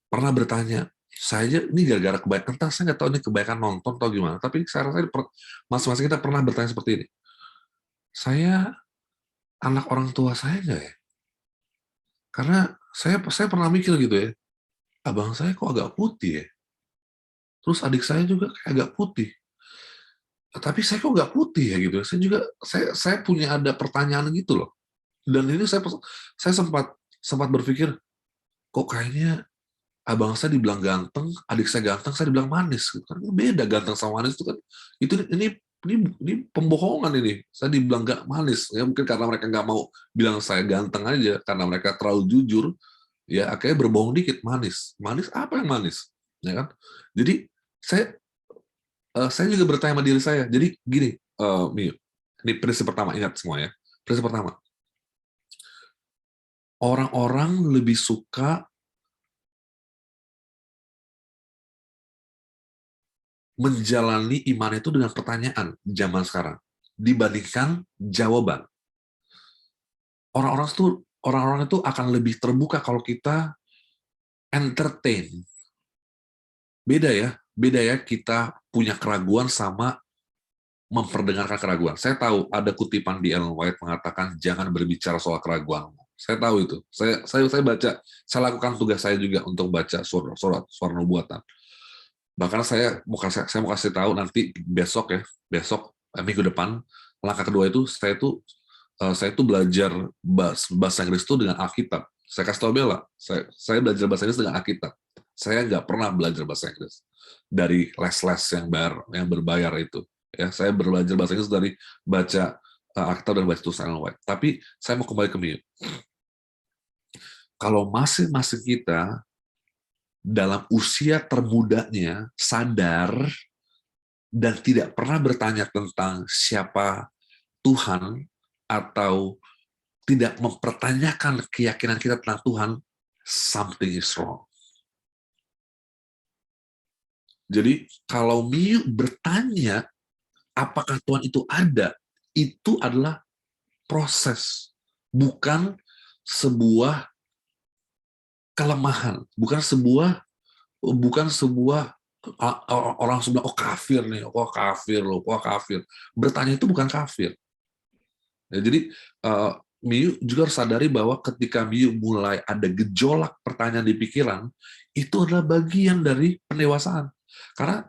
A: pernah bertanya, saya ini gara-gara kebaikan, entah saya nggak tahu ini kebaikan nonton atau gimana, tapi saya rasa masing-masing kita pernah bertanya seperti ini. Saya anak orang tua saya nggak ya? Karena saya pernah mikir gitu ya, abang saya kok agak putih ya? Terus adik saya juga kayak agak putih. Tapi saya kok nggak putih ya gitu. Saya punya ada pertanyaan gitu loh. Dan ini saya sempat berpikir, kok kayaknya abang saya dibilang ganteng, adik saya ganteng, saya dibilang manis. Kan beda ganteng sama manis itu kan. Ini pembohongan ini. Saya dibilang nggak manis. Ya mungkin karena mereka nggak mau bilang saya ganteng aja, karena mereka terlalu jujur. Ya akhirnya berbohong dikit, manis. Manis apa yang manis? Ya kan? Jadi saya juga bertanya sama diri saya. Jadi gini, Miu, ini prinsip pertama, ingat semua ya. Prinsip pertama, orang-orang lebih suka menjalani iman itu dengan pertanyaan zaman sekarang dibandingkan jawaban. Orang-orang itu akan lebih terbuka kalau kita entertain. Beda ya kita punya keraguan sama memperdengarkan keraguan. Saya tahu ada kutipan di Ellen White mengatakan jangan berbicara soal keraguanmu. Saya tahu itu. Saya baca, saya lakukan tugas saya juga untuk baca surat nubuatan. Bahkan saya mau kasih tahu nanti besok minggu depan, langkah kedua itu saya itu belajar bahasa Inggris itu dengan Alkitab. Saya kasih tahu Bella, saya belajar bahasa Inggris dengan Alkitab. Saya nggak pernah belajar bahasa Inggris dari les-les yang berbayar itu. Ya, saya belajar bahasa Inggris dari baca Alkitab dan baca tulisan Ellen White. Tapi saya mau kembali ke Miu. Kalau masing-masing kita dalam usia termudanya sadar dan tidak pernah bertanya tentang siapa Tuhan atau tidak mempertanyakan keyakinan kita tentang Tuhan, something is wrong. Jadi kalau Miu bertanya apakah Tuhan itu ada, itu adalah proses, bukan sebuah kelemahan, bukan sebuah orang sebelah kafir nih, kafir. Bertanya itu bukan kafir. Ya, jadi Miu juga harus sadari bahwa ketika Miu mulai ada gejolak pertanyaan di pikiran, itu adalah bagian dari pendewasaan. Karena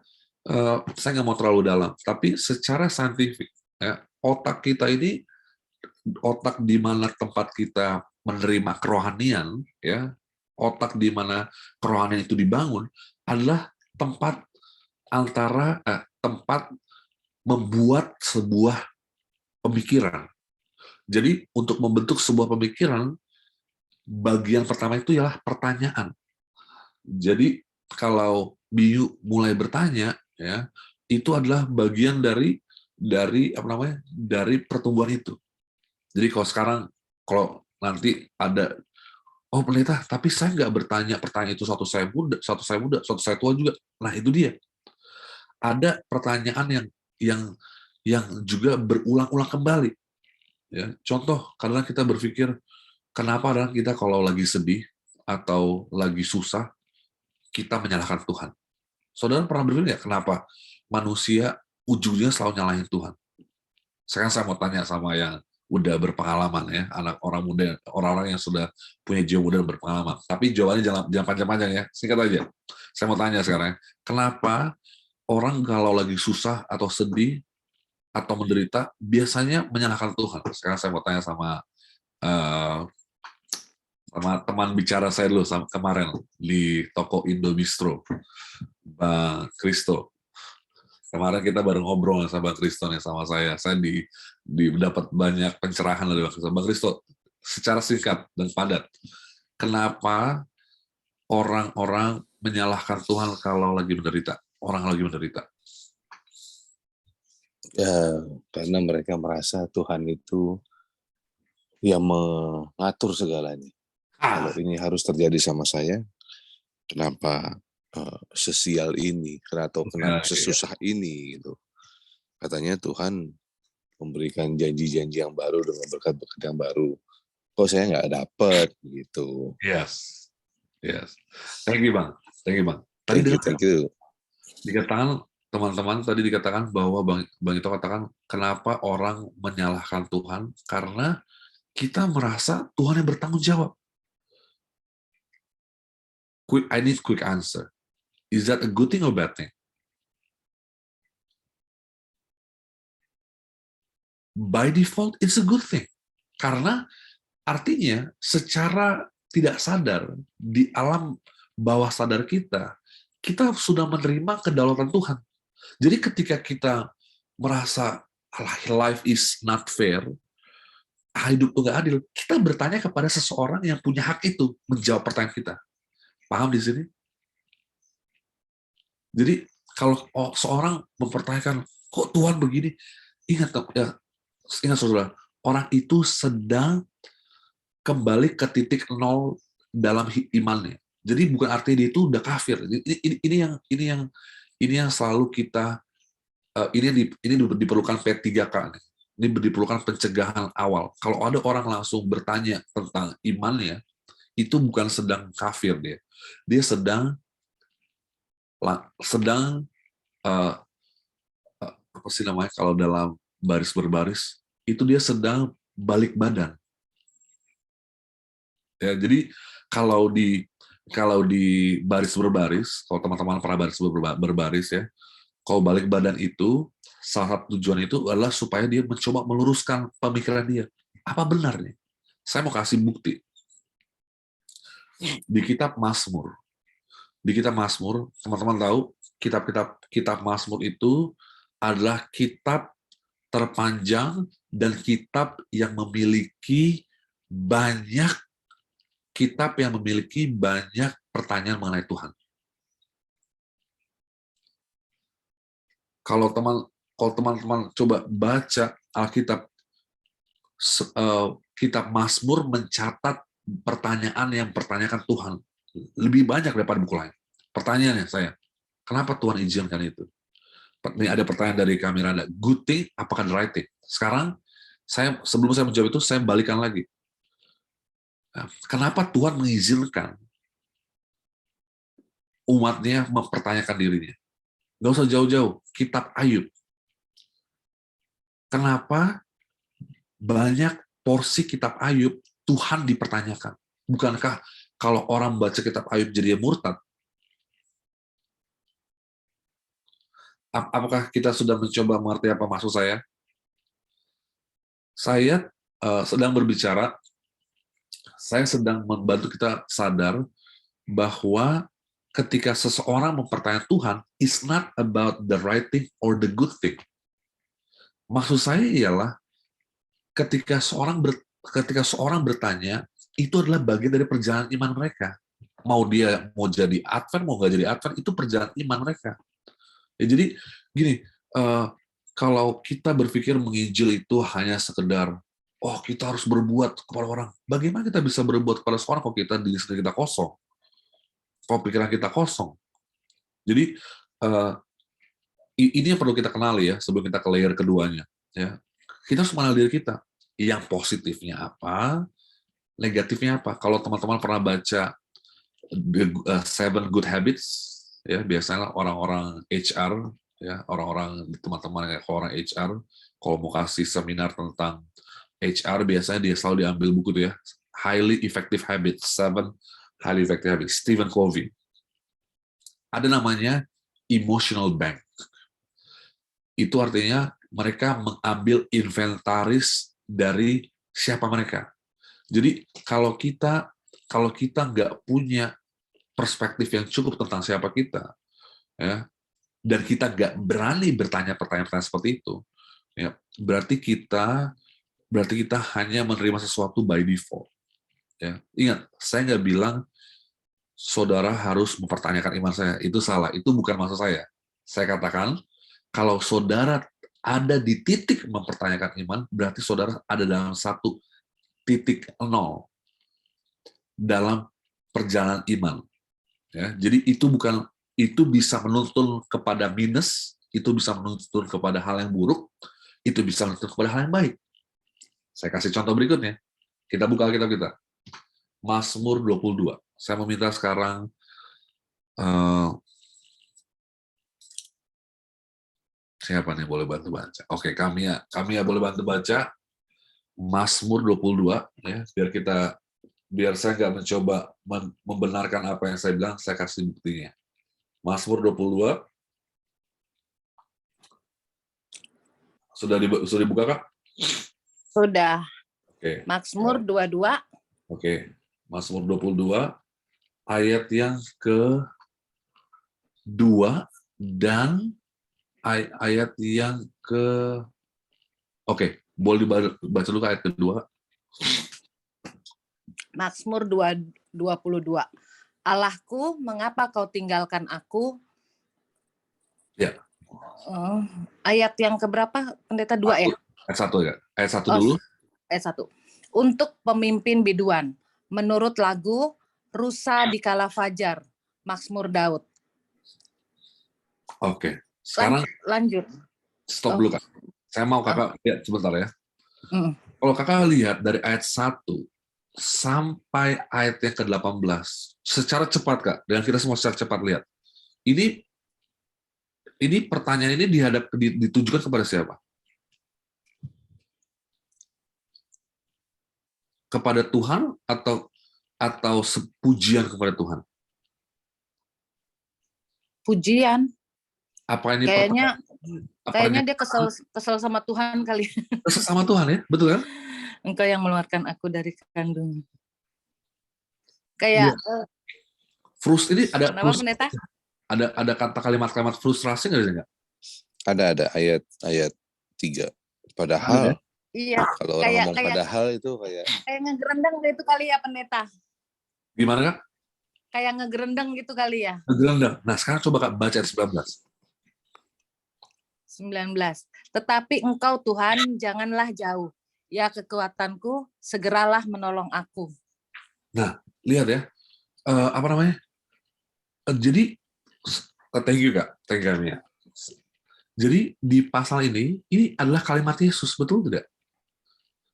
A: saya nggak mau terlalu dalam, tapi secara saintifik, ya, otak kita ini, otak di mana tempat kita menerima kerohanian, ya, otak di mana kerohanian itu dibangun adalah tempat tempat membuat sebuah pemikiran. Jadi untuk membentuk sebuah pemikiran, bagian pertama itu ialah pertanyaan. Jadi kalau Miu mulai bertanya, ya, itu adalah bagian dari pertumbuhan itu. Jadi kalau nanti ada, oh pendeta, tapi saya nggak bertanya pertanyaan itu suatu saya muda, suatu saya tua juga. Nah itu dia. Ada pertanyaan yang juga berulang-ulang kembali. Ya, contoh, kadang kita berpikir, kenapa kita kalau lagi sedih, atau lagi susah, kita menyalahkan Tuhan. Saudara pernah berpikir nggak kenapa manusia ujungnya selalu nyalahin Tuhan? Sekarang saya mau tanya sama yang udah berpengalaman ya, anak orang muda, orang-orang yang sudah punya jiwa muda dan berpengalaman. Tapi jawabannya jangan panjang-panjang ya, singkat aja. Saya mau tanya sekarang, kenapa orang kalau lagi susah atau sedih atau menderita biasanya menyalahkan Tuhan? Sekarang saya mau tanya sama teman bicara saya dulu kemarin di toko Indo Bistro, Bang Kristo. Kemarin kita baru ngobrol sama Bang Kristo nih sama saya. Saya dapat banyak pencerahan dari Bang Kristo. Bang Kristo, secara singkat dan padat, kenapa orang-orang menyalahkan Tuhan kalau lagi menderita? Orang lagi menderita.
E: Ya, karena mereka merasa Tuhan itu yang mengatur segalanya. Kalau ini harus terjadi sama saya, kenapa sesial ini, atau kenapa sesusah ini gitu. Katanya Tuhan memberikan janji-janji yang baru dengan berkat-berkat yang baru. Kok saya nggak dapat gitu.
A: Yes. Thank you Bang. Tadi dikatakan teman-teman tadi dikatakan bahwa Bang Ito katakan kenapa orang menyalahkan Tuhan karena kita merasa Tuhan yang bertanggung jawab. I need quick answer. Is that a good thing or bad thing? By default, it's a good thing. Karena artinya secara tidak sadar di alam bawah sadar kita sudah menerima kedaulatan Tuhan. Jadi ketika kita merasa life is not fair, hidup itu nggak adil, kita bertanya kepada seseorang yang punya hak itu menjawab pertanyaan kita. Paham di sini? Jadi kalau seorang mempertanyakan, kok Tuhan begini? Ingat saudara, orang itu sedang kembali ke titik nol dalam imannya. Jadi bukan artinya dia itu udah kafir. Ini yang selalu kita ini diperlukan P3K. Ini diperlukan pencegahan awal. Kalau ada orang langsung bertanya tentang imannya, itu bukan sedang kafir dia. Dia sedang apa sih namanya kalau dalam baris berbaris itu dia sedang balik badan. Ya, jadi kalau di baris berbaris, kalau teman-teman pernah baris berbaris ya, kalau balik badan itu salah satu tujuan itu adalah supaya dia mencoba meluruskan pemikiran dia. Apa benar nih? Saya mau kasih bukti. Di kitab Mazmur. Teman-teman tahu kitab Mazmur itu adalah kitab terpanjang dan kitab yang memiliki banyak pertanyaan mengenai Tuhan. Kalau teman-teman coba baca Alkitab, kitab Mazmur mencatat pertanyaan yang pertanyakan Tuhan lebih banyak daripada buku lain. Pertanyaannya saya, kenapa Tuhan izinkan itu? Ini ada pertanyaan dari Kamiranda, good thing apakah the right thing? Sekarang sebelum saya menjawab itu saya balikan lagi. Kenapa Tuhan mengizinkan umatnya mempertanyakan dirinya? Nggak usah jauh-jauh, kitab Ayub. Kenapa banyak porsi kitab Ayub Tuhan dipertanyakan? Bukankah kalau orang baca kitab Ayub jadi murtad? Apakah kita sudah mencoba mengerti apa maksud saya? Saya sedang berbicara, saya sedang membantu kita sadar bahwa ketika seseorang mempertanyakan Tuhan, it's not about the right thing or the good thing. Maksud saya ialah ketika seorang bertanya, itu adalah bagian dari perjalanan iman mereka. Mau jadi Advent, mau nggak jadi Advent, itu perjalanan iman mereka. Ya, jadi gini, kalau kita berpikir menginjil itu hanya sekedar, oh kita harus berbuat kepada orang. Bagaimana kita bisa berbuat kepada seorang kalau diri sendiri kita kosong? Kalau pikiran kita kosong. Jadi ini yang perlu kita kenali ya sebelum kita ke layer keduanya. Ya, kita harus mengenal diri kita. Yang positifnya apa, negatifnya apa. Kalau teman-teman pernah baca Seven Good Habits, ya biasanya orang-orang HR, ya orang-orang teman-teman orang HR, kalau mau kasih seminar tentang HR biasanya dia selalu diambil buku itu ya, Highly Effective Habits, Seven Highly Effective Habits, Stephen Covey. Ada namanya Emotional Bank. Itu artinya mereka mengambil inventaris dari siapa mereka. Jadi kalau kita nggak punya perspektif yang cukup tentang siapa kita, ya, dan kita nggak berani bertanya pertanyaan-pertanyaan seperti itu, ya, berarti kita hanya menerima sesuatu by default. Ya. Ingat, saya nggak bilang saudara harus mempertanyakan iman saya. Itu salah. Itu bukan maksud saya. Saya katakan, kalau saudara ada di titik mempertanyakan iman, berarti saudara ada dalam 1.0 dalam perjalanan iman. Ya, jadi itu bisa menuntun kepada minus, itu bisa menuntun kepada hal yang buruk, itu bisa menuntun kepada hal yang baik. Saya kasih contoh berikutnya. Kita buka Alkitab kita. Mazmur 22. Saya meminta sekarang siapa nih boleh bantu baca? Oke, kami ya boleh bantu baca Mazmur 22 ya, biar saya nggak mencoba membenarkan apa yang saya bilang, saya kasih buktinya. Mazmur 22. Sudah dibuka, Kak?
F: Sudah.
A: Oke.
F: Mazmur 22.
A: Oke. Mazmur 22 ayat yang ke-2 dan ayat yang Oke, boleh dibaca dulu ayat kedua.
F: Mazmur 22. Allahku, mengapa kau tinggalkan aku?
A: Ya.
F: Ayat yang keberapa, Pendeta? 2 ya?
A: Ayat 1 ya. Ayat 1 dulu.
F: Ayat 1. Untuk pemimpin biduan, menurut lagu Rusa di Kala Fajar, Mazmur Daud.
A: Oke. Sekarang
F: lanjut.
A: Stop dulu, Kak. Saya mau Kakak lihat sebentar ya. Kalau Kakak lihat dari ayat 1 sampai ayat yang ke-18, secara cepat, Kak, dan kita semua secara cepat lihat. Ini pertanyaan ini ditujukan kepada siapa? Kepada Tuhan atau pujian kepada Tuhan?
F: Pujian.
A: Apa ini?
F: Kayaknya dia kesel sama Tuhan kali.
A: Kesel sama Tuhan ya, betul kan?
F: Engkau yang mengeluarkan aku dari kandung. Kayak
A: ini ada
F: ada
A: kata kalimat-kalimat frustrasi nggak?
E: Ada ayat 3. Padahal
F: iya,
E: kalau orang ngomong padahal itu kayak
F: ngegerendeng gitu kali ya, Pendeta.
A: Gimana, Kak?
F: Kayak ngegerendeng gitu kali ya.
A: Ngegerendeng. Nah, sekarang coba Kak baca ayat
F: 19. Tetapi Engkau Tuhan janganlah jauh. Ya kekuatanku, segeralah menolong aku.
A: Nah, lihat ya. Apa namanya? Jadi, thank you, Kak. Thank you, Kak. Jadi, di pasal ini adalah kalimat Yesus, betul tidak?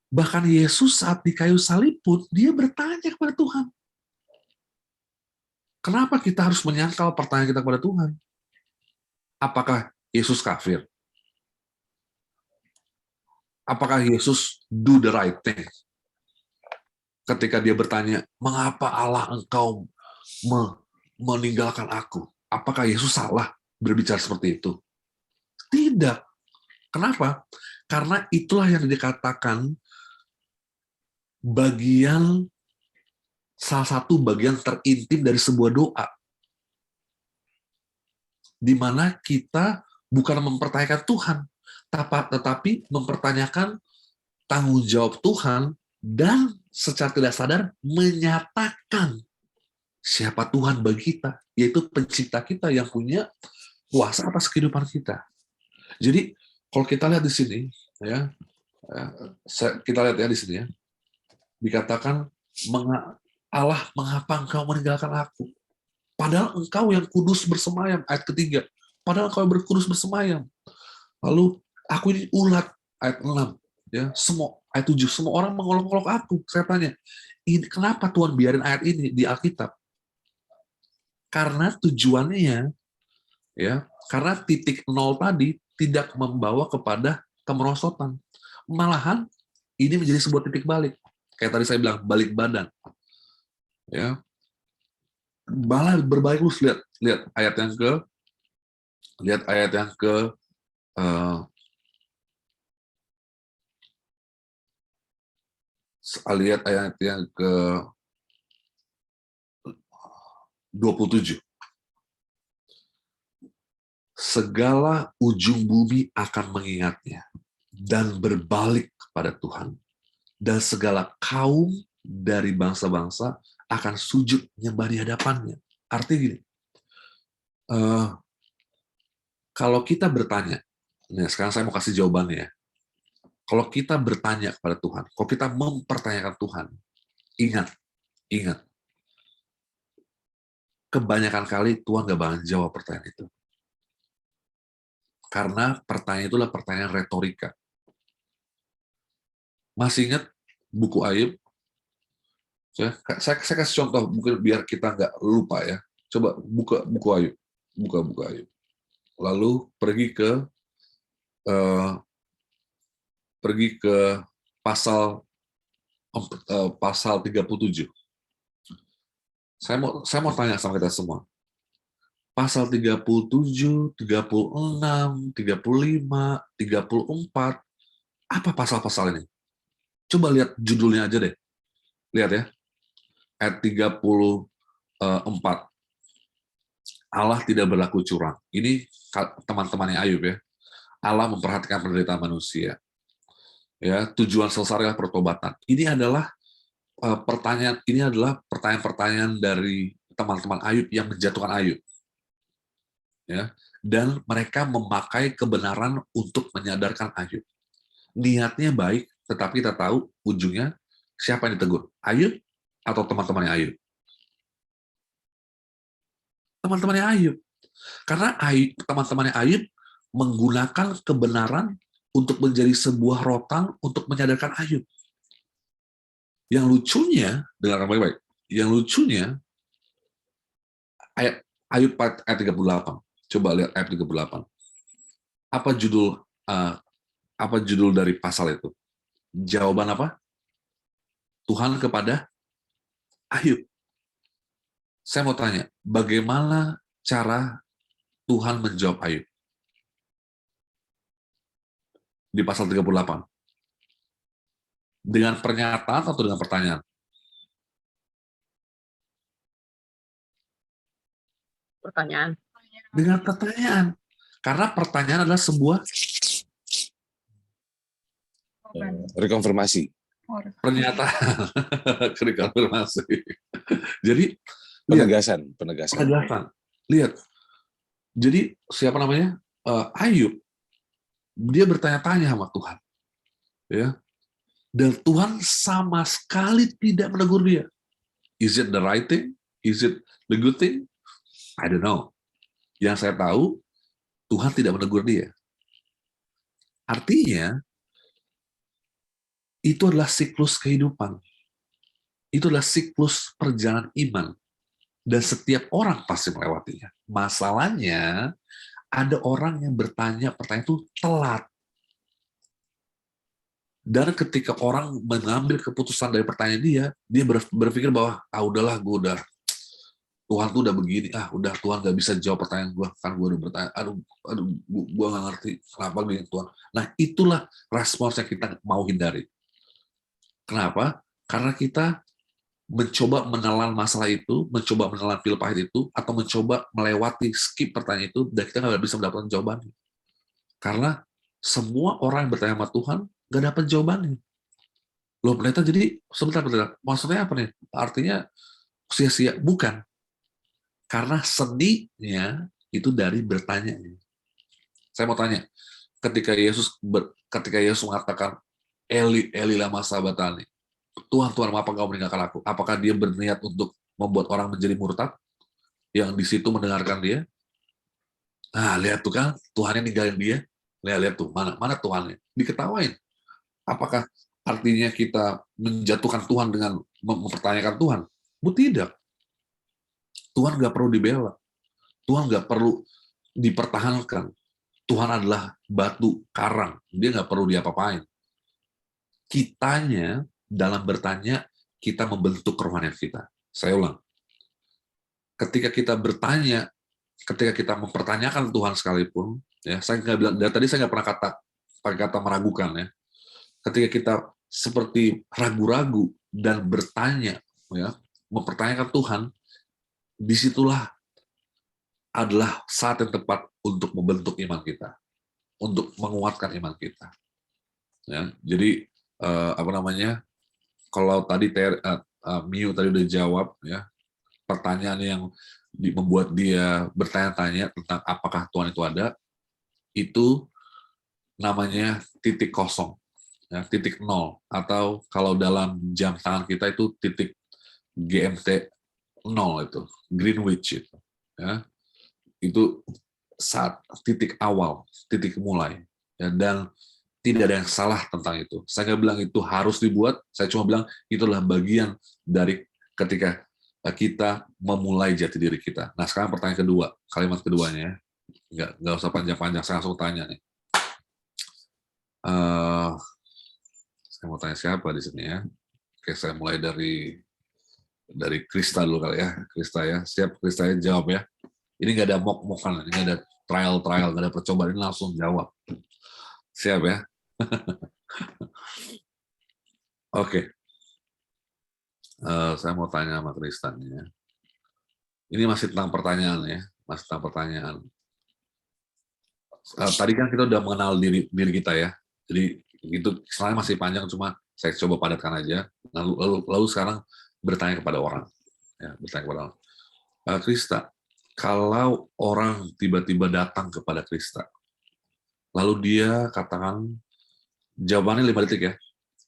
A: Bahkan Yesus saat di kayu salib pun, dia bertanya kepada Tuhan. Kenapa kita harus menyangkal pertanyaan kita kepada Tuhan? Apakah Yesus kafir? Apakah Yesus do the right thing? Ketika dia bertanya, mengapa Allah engkau meninggalkan aku? Apakah Yesus salah berbicara seperti itu? Tidak. Kenapa? Karena itulah yang dikatakan salah satu bagian terintim dari sebuah doa. Di mana kita bukan mempertanyakan Tuhan, tetapi mempertanyakan tanggung jawab Tuhan dan secara tidak sadar menyatakan siapa Tuhan bagi kita, yaitu pencipta kita yang punya kuasa atas kehidupan kita. Jadi kalau kita lihat di sini, ya, kita lihat ya di sini ya, dikatakan Allah, mengapa engkau meninggalkan aku? Padahal engkau yang kudus bersemayam, ayat ketiga. Padahal engkau yang berkudus bersemayam. Lalu aku ini ulat, ayat 6. Ya, ayat 7, semua orang mengolok-olok aku. Saya tanya, kenapa Tuhan biarin ayat ini di Alkitab? Karena tujuannya, ya, karena titik nol tadi tidak membawa kepada kemerosotan. Malahan ini menjadi sebuah titik balik. Kayak tadi saya bilang, balik badan. Ya, berbalik lurus. Lihat ayat yang ke lihat ayat yang ke 27. Segala ujung bumi akan mengingatnya dan berbalik kepada Tuhan, dan segala kaum dari bangsa-bangsa akan sujud menyembah di hadapannya. Artinya gini, kalau kita bertanya, nah sekarang saya mau kasih jawabannya ya. Kalau kita bertanya kepada Tuhan, kalau kita mempertanyakan Tuhan, ingat, kebanyakan kali Tuhan gak bakal jawab pertanyaan itu. Karena pertanyaan itulah pertanyaan retorika. Masih ingat buku Ayub? Saya kasih contoh, mungkin biar kita nggak lupa ya. Coba buka buku Ayub. Buka buku Ayub. Lalu pergi ke pasal 37. Saya mau tanya sama kita semua. Pasal 37, 36, 35, 34, apa pasal-pasal ini? Coba lihat judulnya aja deh. Lihat ya. Ayat 34. Allah tidak berlaku curang. Ini teman-temannya Ayub ya. Allah memperhatikan penderitaan manusia. Ya, tujuan selesai adalah pertobatan. Ini adalah pertanyaan-pertanyaan dari teman-teman Ayub yang menjatuhkan Ayub. Ya, dan mereka memakai kebenaran untuk menyadarkan Ayub. Niatnya baik, tetapi kita tahu ujungnya siapa yang ditegur? Ayub atau teman-temannya Ayub? Teman-temannya Ayub. Karena teman-temannya Ayub menggunakan kebenaran untuk menjadi sebuah rotan untuk menyadarkan Ayub. Yang lucunya, dengarkan baik-baik, yang lucunya, Ayub ayat 38. Coba lihat ayat 38. Apa judul dari pasal itu? Jawaban apa? Tuhan kepada Ayub. Saya mau tanya, bagaimana cara Tuhan menjawab Ayub? Di pasal 38. Dengan pernyataan atau dengan pertanyaan?
G: Pertanyaan.
A: Dengan pertanyaan. Karena pertanyaan adalah sebuah
E: rekonfirmasi.
A: Pernyataan. Rekonfirmasi. Jadi
E: Penegasan.
A: Lihat. Jadi siapa namanya? Ayub. Dia bertanya-tanya sama Tuhan. Ya. Dan Tuhan sama sekali tidak menegur dia. Is it the right thing? Is it the good thing? I don't know. Yang saya tahu, Tuhan tidak menegur dia. Artinya, itu adalah siklus kehidupan. Itu adalah siklus perjalanan iman. Dan setiap orang pasti melewatinya. Masalahnya, ada orang yang bertanya pertanyaan itu telat. Dan ketika orang mengambil keputusan dari pertanyaan dia berpikir bahwa, udahlah, Tuhan tuh udah begini, udah Tuhan nggak bisa jawab pertanyaan gue, kan gue udah bertanya, gue nggak ngerti kenapa begini Tuhan. Nah itulah respons yang kita mau hindari. Kenapa? Karena kita mencoba menelan masalah itu, mencoba menelan pil pahit itu, atau mencoba melewati skip pertanyaan itu, dan kita nggak bisa mendapatkan jawabannya. Karena semua orang yang bertanya sama Tuhan nggak dapat jawabannya. Loh pendeta, jadi sebentar, maksudnya apa nih? Artinya sia-sia? Bukan. Karena seninya itu dari bertanya. Saya mau tanya, ketika Yesus mengatakan Eli, Eli lama sabachthani, Tuhan, Tuhan, mengapa Engkau meninggalkan aku? Apakah dia berniat untuk membuat orang menjadi murtad yang di situ mendengarkan dia? Nah, lihat tuh kan, Tuhannya ninggalin dia. Lihat tuh, mana Tuhannya? Diketawain. Apakah artinya kita menjatuhkan Tuhan dengan mempertanyakan Tuhan? Tidak. Tuhan nggak perlu dibela. Tuhan nggak perlu dipertahankan. Tuhan adalah batu karang. Dia nggak perlu diapa-apain. Kitanya dalam bertanya, kita membentuk kerohanian kita. Saya ulang. Ketika kita bertanya, ketika kita mempertanyakan Tuhan sekalipun, ya, saya nggak bilang, dari tadi saya nggak pernah pakai kata meragukan, ya. Ketika kita seperti ragu-ragu dan bertanya, ya, mempertanyakan Tuhan, disitulah adalah saat yang tepat untuk membentuk iman kita, untuk menguatkan iman kita. Ya, jadi kalau tadi Miu tadi udah jawab, ya, pertanyaan yang membuat dia bertanya-tanya tentang apakah Tuhan itu ada, itu namanya titik kosong, ya, titik nol, atau kalau dalam jam tangan kita itu titik GMT 0, itu Greenwich itu, ya, itu saat titik awal, titik mulai, ya, dan tidak ada yang salah tentang itu. Saya nggak bilang itu harus dibuat, saya cuma bilang itulah bagian dari ketika kita memulai jati diri kita. Nah, sekarang pertanyaan kedua, kalimat keduanya, nggak usah panjang-panjang, saya langsung tanya nih. Saya mau tanya siapa di sini, ya? Oke, saya mulai dari Krista dulu kali, ya. Krista, ya, siap Krista, ya, jawab, ya. Ini nggak ada mok-mokan, ini nggak ada trial, nggak ada percobaan, ini langsung jawab. Siap, ya? Oke. Saya mau tanya sama Tristan, ya. Ini masih tentang pertanyaan, ya, masih tentang pertanyaan. Tadi kan kita udah mengenal diri kita, ya. Jadi itu sebenarnya masih panjang, cuma saya coba padatkan aja. Lalu sekarang bertanya kepada orang, ya, bertanya kepada orang. Krista, kalau orang tiba-tiba datang kepada Krista, lalu dia katakan, jawabannya 5 detik, ya.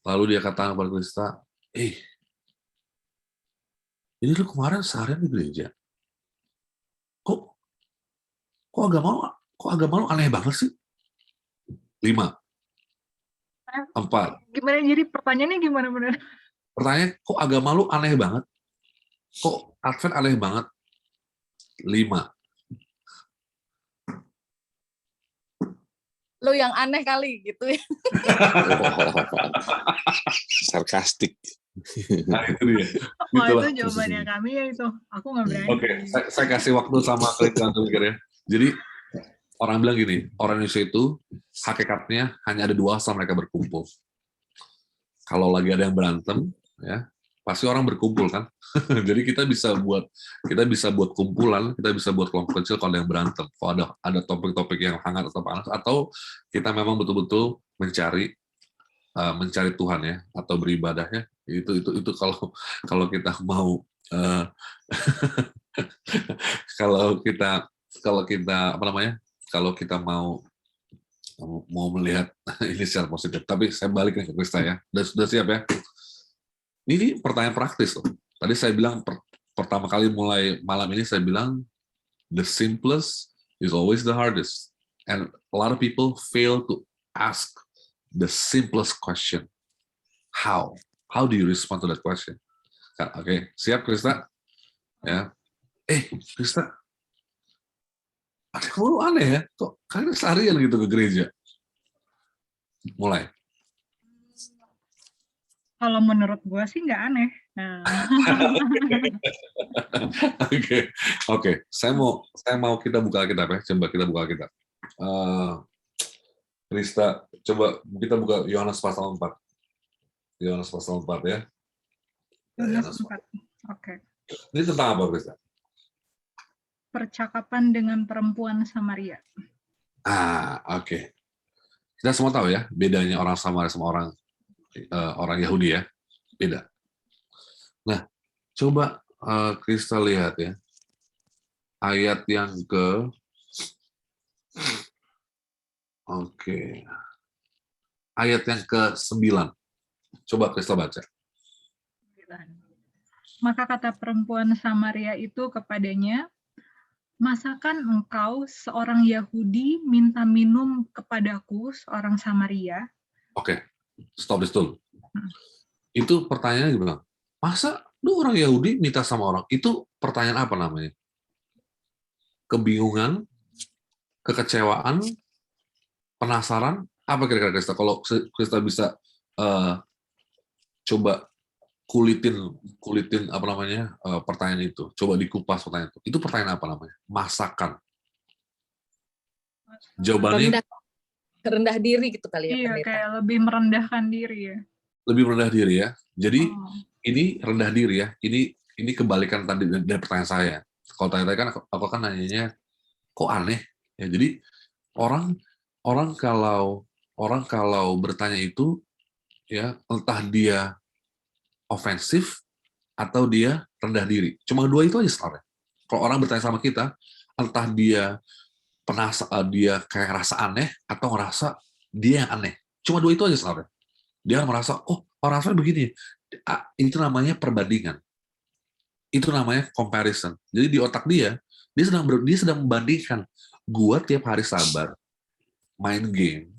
A: Lalu dia katakan kepada Krista, ini lu kemarin seharian di gereja, kok agama lu aneh banget sih? 5, 4.
C: Gimana, jadi pertanyaannya gimana benar?
A: Pertanyaan, kok agama lu aneh banget? Kok Advent aneh banget? 5.
F: Lu yang aneh kali gitu, ya.
E: Sarkastik.
A: Nah, itu dia.
C: Itu jawabannya kami, ya, itu. Aku nggak berani.
A: Oke, saya kasih waktu sama kalian untuk mikir, ya. Jadi orang bilang gini, orang Indonesia itu hakikatnya hanya ada 2 saat mereka berkumpul. Kalau lagi ada yang berantem, ya, pasti orang berkumpul, kan. Jadi kita bisa buat kumpulan, kita bisa buat kelompok kecil kalau ada yang berantem. Kalau ada topik-topik yang hangat atau panas, atau kita memang betul-betul mencari Tuhan, ya, atau beribadahnya. Itu kalau kita mau kalau kita mau melihat ini secara positif. Tapi saya balik ke Krista, ya. Sudah siap, ya? Ini pertanyaan praktis loh. Tadi saya bilang pertama kali mulai malam ini saya bilang the simplest is always the hardest, and a lot of people fail to ask the simplest question. How do you respond to that question? Oke, siap Krista? Ya. Krista, lu aneh, ya? Kok kalian seharian gitu ke gereja? Mulai.
C: Kalau menurut gue sih nggak aneh. Nah.
A: Oke. Saya mau kita buka Alkitab, ya. Coba kita buka Alkitab. Krista, coba kita buka Yohanes pasal 4. Yohanes pasal 4, ya.
C: Yohanes 4. Oke.
A: Ini tentang apa, Krista?
C: Percakapan dengan perempuan Samaria.
A: Oke. Kita semua tahu, ya, bedanya orang Samaria sama orang Yahudi, ya, beda. Nah, coba Krista lihat, ya, ayat yang ayat yang ke-9. Coba Krista baca.
C: Maka kata perempuan Samaria itu kepadanya, masakan engkau seorang Yahudi minta minum kepadaku seorang Samaria?
A: Oke. Stop di situ. Itu pertanyaannya bilang, masa Lu orang Yahudi minta sama orang, itu pertanyaan apa namanya? Kebingungan, kekecewaan, penasaran, apa kira-kira Krista? Kalau Krista bisa coba kulitin apa namanya pertanyaan itu, coba dikupas pertanyaan itu pertanyaan apa namanya? Masakan. Jawabannya
F: rendah diri gitu kali ya,
C: iya,
F: pendeta.
C: kayak lebih merendahkan diri ya.
A: Lebih rendah diri ya. Jadi ini rendah diri ya. Ini kebalikan tadi dari pertanyaan saya. Kalau tanya-tanya kan aku kan nanyanya kok aneh ya. Jadi orang kalau bertanya itu ya entah dia ofensif atau dia rendah diri. Cuma dua itu aja sebenarnya. Kalau orang bertanya sama kita, entah dia dia kayak rasa aneh atau ngerasa dia yang aneh. Cuma dua itu aja sebenarnya. Dia merasa, oh orang asal begini. Itu namanya perbandingan. Itu namanya comparison. Jadi di otak dia sedang membandingkan. Gua tiap hari sabar, main game,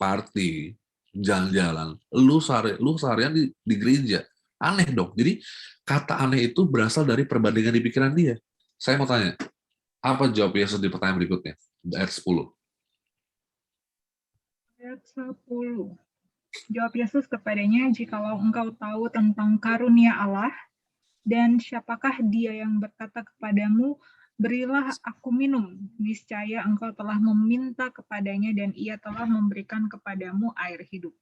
A: party, jalan-jalan. Lu seharian di gereja. Aneh dong. Jadi kata aneh itu berasal dari perbandingan di pikiran dia. Saya mau tanya, apa jawab Yesus di pertanyaan berikutnya? Ayat 10.
C: Ayat 10. Jawab Yesus kepadanya, jikalau engkau tahu tentang karunia Allah, dan siapakah dia yang berkata kepadamu, berilah aku minum, niscaya engkau telah meminta kepadanya dan ia telah memberikan kepadamu air hidup.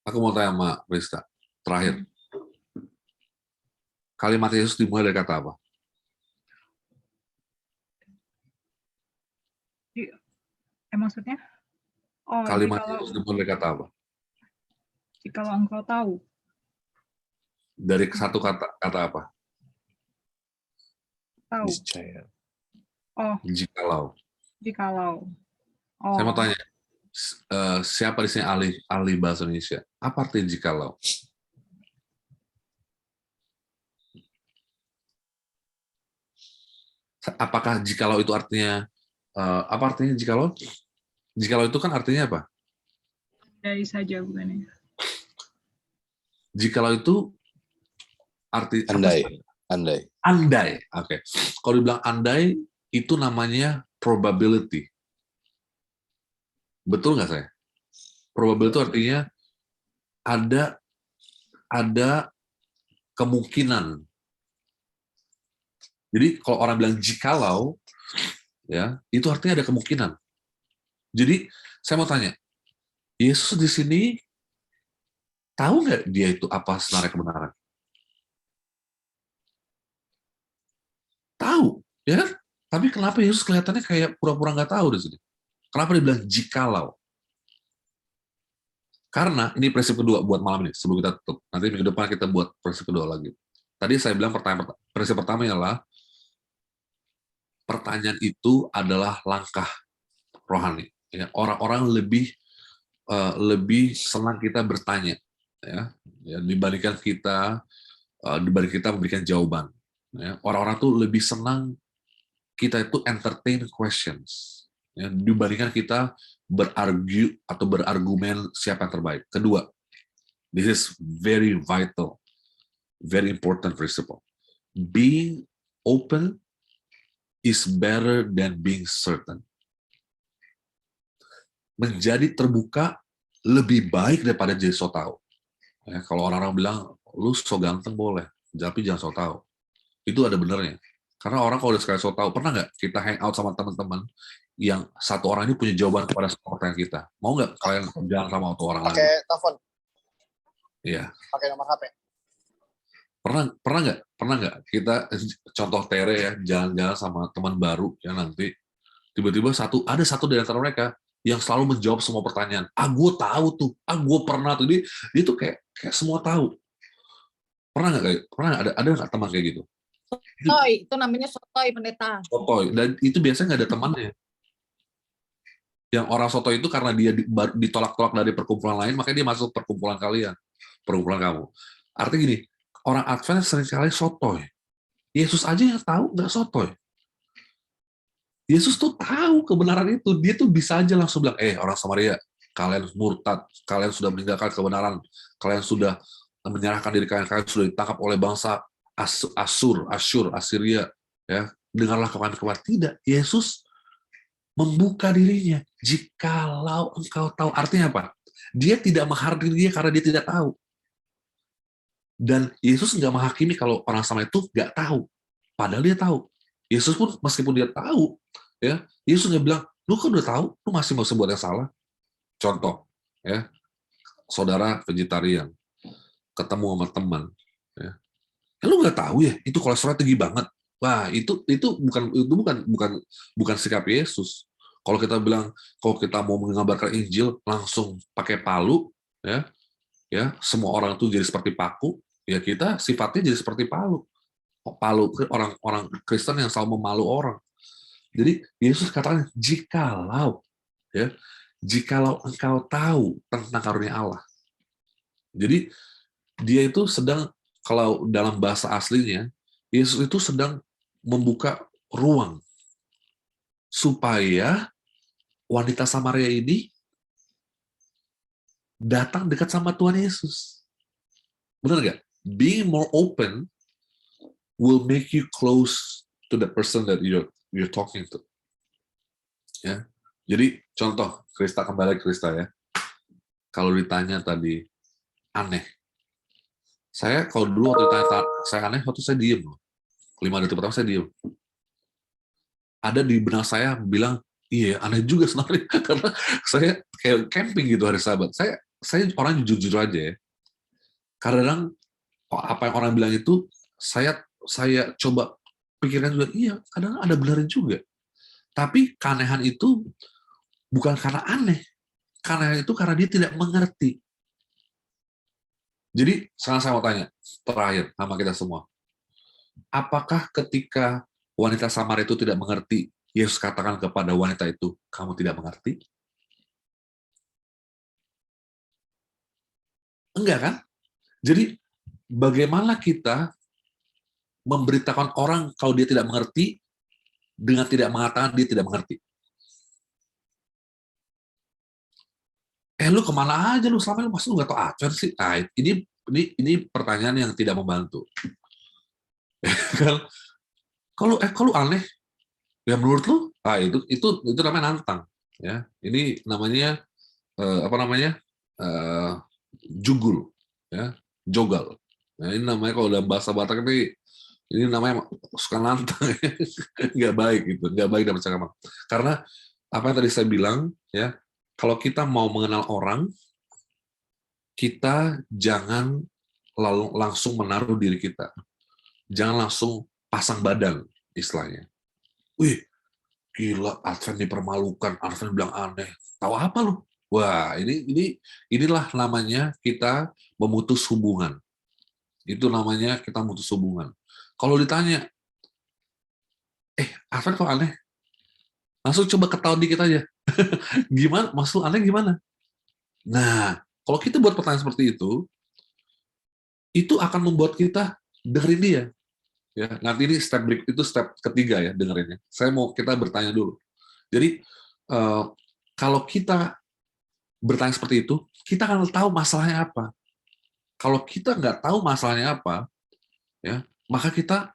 A: Aku mau tanya sama Krista, terakhir. Kalimat Yesus dimulai dari kata apa?
C: Maksudnya? Oh,
A: Kalimat Yesus dimulai dari kata apa?
C: Jikalau engkau tahu.
A: Dari satu kata apa?
C: Tahu.
E: Niscaya.
C: Oh.
A: Jikalau.
C: Oh.
A: Saya mau tanya, siapa di sini ahli bahasa Indonesia? Apa artinya jikalau? Apakah jikalau itu artinya apa artinya jikalau? Jikalau itu kan artinya apa?
C: Andai saja bukannya.
A: Jikalau itu andai. Oke. Kalau dibilang andai itu namanya probability. Betul nggak saya? Probability itu artinya ada kemungkinan. Jadi kalau orang bilang jikalau, ya itu artinya ada kemungkinan. Jadi saya mau tanya, Yesus di sini tahu nggak dia itu apa sebenarnya kebenaran? Tahu, ya kan? Tapi kenapa Yesus kelihatannya kayak pura-pura nggak tahu di sini? Kenapa dia bilang jikalau? Karena ini prinsip kedua buat malam ini, sebelum kita tutup. Nanti minggu depan kita buat prinsip kedua lagi. Tadi saya bilang prinsip pertama ialah pertanyaan itu adalah langkah rohani. Ya, orang-orang lebih senang kita bertanya, ya dibanding kita memberikan jawaban. Ya, orang-orang tuh lebih senang kita itu entertain questions, ya, dibandingkan kita berargu atau berargumen siapa yang terbaik. Kedua, this is very vital, very important principle. Being open is better than being certain. Menjadi terbuka lebih baik daripada jadi so tahu. Ya, kalau orang-orang bilang, lu so ganteng boleh, tapi jangan so tahu. Itu ada benernya. Karena orang kalau udah sekali so tahu, pernah nggak kita hang out sama teman-teman yang satu orang ini punya jawaban kepada semua pertanyaan kita? Mau nggak kalian jalan sama orang lain?
H: Pakai telepon.
A: Iya.
H: Pakai nomor HP.
A: Pernah nggak kita contoh Tere ya jalan-jalan sama teman baru ya nanti tiba-tiba ada satu dari antara mereka yang selalu menjawab semua pertanyaan. Gue tahu tuh. Gue pernah tuh. Dia tuh kayak semua tahu. Pernah ada nggak teman kayak gitu?
F: Sotoy, itu namanya sotoy, pendeta.
A: Sotoy, dan itu biasanya nggak ada temannya. Yang orang sotoy itu karena dia ditolak-tolak dari perkumpulan lain, makanya dia masuk perkumpulan kalian, perkumpulan kamu. Artinya gini, orang Advent seringkali sotoy. Yesus aja yang tahu nggak sotoy. Yesus tuh tahu kebenaran itu. Dia tuh bisa aja langsung bilang, orang Samaria, kalian murtad, kalian sudah meninggalkan kebenaran, kalian sudah menyerahkan diri kalian sudah ditangkap oleh bangsa Assyria, ya, dengarlah kabar tidak. Yesus membuka dirinya. Jikalau engkau tahu, artinya apa? Dia tidak menghargai dia karena dia tidak tahu. Dan Yesus nggak menghakimi kalau orang sama itu nggak tahu, padahal dia tahu. Yesus pun meskipun dia tahu, ya, Yesus nggak bilang, lu kan udah tahu, lu masih mau buat yang salah. Contoh, ya, saudara vegetarian ketemu sama teman, ya, lu nggak tahu ya itu kolesterol tinggi banget. Wah, itu bukan sikap Yesus. Kalau kita bilang, kalau kita mau mengabarkan Injil langsung pakai palu, ya semua orang itu jadi seperti paku, ya kita sifatnya jadi seperti palu. Palu orang Kristen yang selalu memalu orang. Jadi Yesus katakan jikalau engkau tahu tentang karunia Allah. Jadi dia itu sedang, kalau dalam bahasa aslinya, Yesus itu sedang membuka ruang supaya wanita Samaria ini datang dekat sama Tuhan Yesus. Benar nggak? Being more open will make you close to the person that you're talking to. Ya. Jadi contoh, Krista, kembali ke Krista ya. Kalau ditanya tadi aneh, saya kalau dulu waktu ditanya saya aneh, waktu saya diem loh. 5 detik pertama saya diem. Ada di benak saya bilang, iya aneh juga sebenarnya, karena saya kayak camping gitu hari Sabat. Saya orang jujur aja ya. Kadang apa yang orang bilang itu saya coba pikirkan juga, iya kadang ada benarnya juga. Tapi keanehan itu bukan karena aneh, keanehan itu karena dia tidak mengerti. Jadi sekarang saya mau tanya terakhir sama kita semua, apakah ketika wanita Samaria itu tidak mengerti, Yesus katakan kepada wanita itu, kamu tidak mengerti? Enggak kan? Jadi bagaimana kita memberitakan orang kalau dia tidak mengerti dengan tidak mengatakan dia tidak mengerti? Lu kemana aja lu selama ini, masa lu nggak tahu acuan sih? Nah, ini pertanyaan yang tidak membantu. Kalau aneh, ya menurut lu, itu namanya nantang. Ya, ini namanya jugul, ya, jogal. Nah, ini namanya kalau dalam bahasa Batak ini namanya suka nantang, nggak baik gitu, nggak baik dalam percakapan. Karena apa yang tadi saya bilang, ya, kalau kita mau mengenal orang, kita jangan langsung menaruh diri kita, jangan langsung pasang badan, istilahnya. Wih, gila, Advent dipermalukan, Advent bilang aneh. Tahu apa lu? Wah, inilah namanya kita memutus hubungan. Itu namanya kita memutus hubungan. Kalau ditanya, Advent kok aneh? Langsung coba ketahuan dikit aja. Gimana? Maksud aneh gimana? Nah, kalau kita buat pertanyaan seperti itu akan membuat kita dengerin dia. Ya, nanti ini step ketiga ya, dengerinnya. Saya mau kita bertanya dulu. Jadi kalau kita bertanya seperti itu, kita akan tahu masalahnya apa. Kalau kita nggak tahu masalahnya apa, ya, maka kita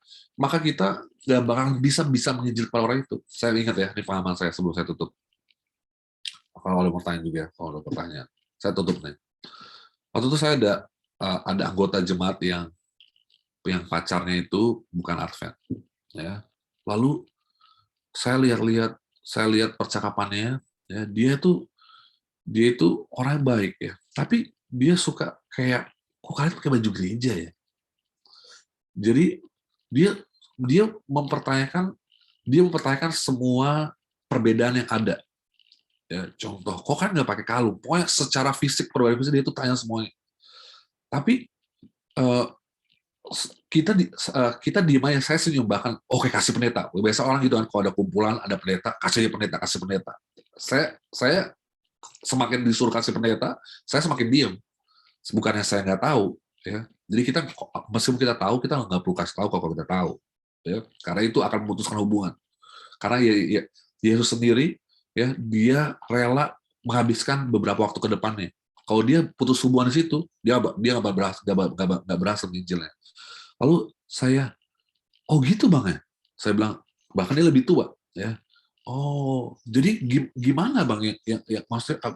A: nggak bakal bisa menginjil kepada orang itu. Saya ingat ya, ini pengalaman saya sebelum saya tutup. Kalau ada pertanyaan juga, kalau ada pertanyaan, saya tutup nih. Waktu itu saya ada anggota jemaat yang pacarnya itu bukan Advent, ya. Lalu saya lihat percakapannya, ya, dia itu orang yang baik ya, tapi dia suka kayak, kok kalian pakai baju gereja ya? Jadi dia mempertanyakan semua perbedaan yang ada. Ya, contoh, kok kan nggak pakai kalung? Pokoknya secara fisik, perbedaan fisik dia itu tanya semuanya. Tapi kita diem aja, saya senyum, bahkan oke, kasih pendeta. Biasa orang gitu kan, kalau ada kumpulan, ada pendeta, kasih pendeta. Saya semakin disuruh kasih pendeta, saya semakin diem. Bukannya saya nggak tahu, ya. Jadi kita, meskipun kita tahu, kita nggak perlu kasih tahu kalau kita tahu, ya. Karena itu akan memutuskan hubungan. Karena Yesus sendiri, ya, dia rela menghabiskan beberapa waktu ke depannya Kalau dia putus hubungan di situ, dia nggak berhasil nginjilnya. Lalu saya, oh gitu Bang ya? Saya bilang, bahkan dia lebih tua ya. Oh, jadi gimana Bang yang maksudnya,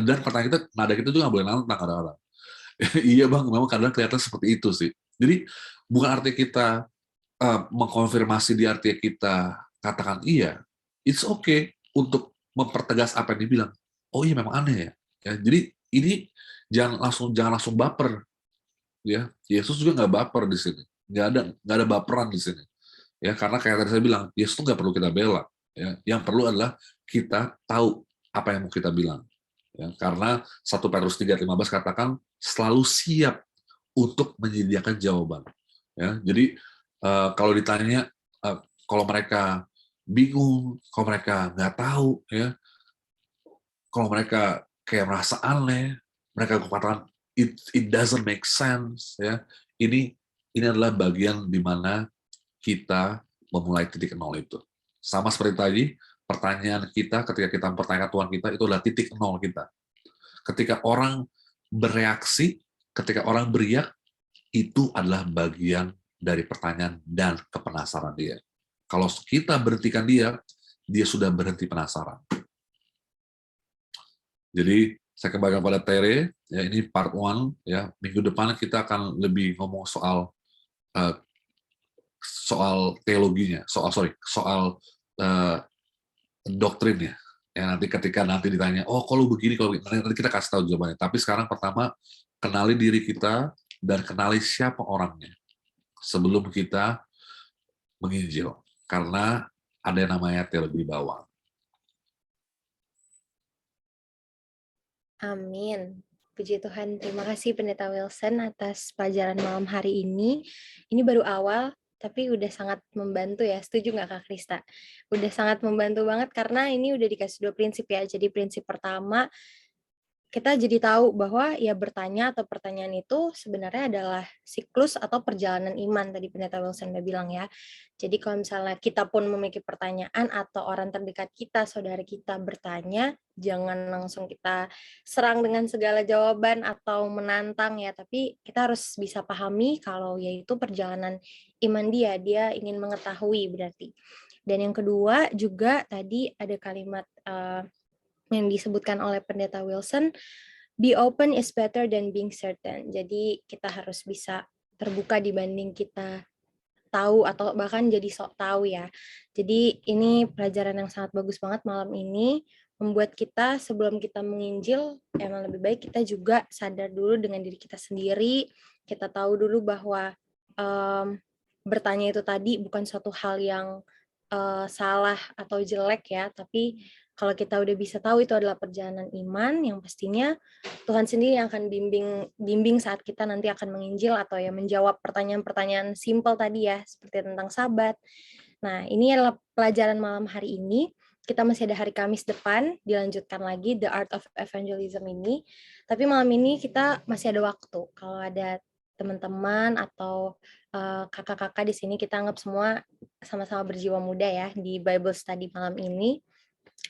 A: dan pertanyaan kita, nada kita juga nggak boleh nantang kadang-kadang. Iya Bang, memang kadang kelihatan seperti itu sih. Jadi bukan arti kita mengkonfirmasi, di arti kita katakan iya, it's okay untuk mempertegas apa yang dibilang. Oh iya memang aneh ya. Jadi ini jangan langsung baper ya. Yesus juga nggak baper di sini. Nggak ada baperan di sini. Ya, karena kayak tadi saya bilang, Yesus itu nggak perlu kita bela. Ya. Yang perlu adalah kita tahu apa yang mau kita bilang. Ya, karena 1 Petrus 3:15 katakan selalu siap untuk menyediakan jawaban. Ya, jadi kalau ditanya, kalau mereka bingung, kalau mereka nggak tahu, ya, kalau mereka kayak merasa aneh, mereka katakan it doesn't make sense, ya. Ini adalah bagian di mana kita memulai titik nol itu. Sama seperti tadi, pertanyaan kita ketika kita mempertanyakan Tuhan kita, itu adalah titik nol kita. Ketika orang bereaksi, ketika orang beriak, itu adalah bagian dari pertanyaan dan kepenasaran dia. Kalau kita berhentikan dia sudah berhenti penasaran. Jadi, saya kembalikan pada Tere, ya, ini part 1, ya. Minggu depan kita akan lebih ngomong soal teologinya, soal doktrinnya. Ya, nanti ketika ditanya, oh kalau begini, nanti kita kasih tahu jawabannya. Tapi sekarang pertama, kenali diri kita dan kenali siapa orangnya sebelum kita menginjil. Karena ada yang namanya teologi bawah.
H: Amin. Puji Tuhan, terima kasih Pendeta Wilson atas pelajaran malam hari ini. Ini baru awal, tapi udah sangat membantu ya. Setuju nggak Kak Krista? Udah sangat membantu banget karena ini udah dikasih 2 prinsip ya. Jadi prinsip pertama, kita jadi tahu bahwa ya bertanya atau pertanyaan itu sebenarnya adalah siklus atau perjalanan iman, tadi Pendeta Wilson udah bilang ya. Jadi kalau misalnya kita pun memiliki pertanyaan atau orang terdekat kita, saudara kita bertanya, jangan langsung kita serang dengan segala jawaban atau menantang ya, tapi kita harus bisa pahami kalau yaitu perjalanan iman dia ingin mengetahui berarti. Dan yang kedua juga tadi ada kalimat yang disebutkan oleh Pendeta Wilson, be open is better than being certain. Jadi kita harus bisa terbuka dibanding kita tahu atau bahkan jadi sok tahu ya. Jadi ini pelajaran yang sangat bagus banget malam ini, membuat kita sebelum kita menginjil, emang lebih baik kita juga sadar dulu dengan diri kita sendiri, kita tahu dulu bahwa bertanya itu tadi bukan suatu hal yang salah atau jelek ya, tapi kalau kita udah bisa tahu itu adalah perjalanan iman, yang pastinya Tuhan sendiri yang akan bimbing saat kita nanti akan menginjil atau ya menjawab pertanyaan-pertanyaan simpel tadi ya, seperti tentang Sabat. Nah, ini adalah pelajaran malam hari ini. Kita masih ada hari Kamis depan, dilanjutkan lagi The Art of Evangelism ini. Tapi malam ini kita masih ada waktu. Kalau ada teman-teman atau kakak-kakak di sini, kita anggap semua sama-sama berjiwa muda ya di Bible Study malam ini.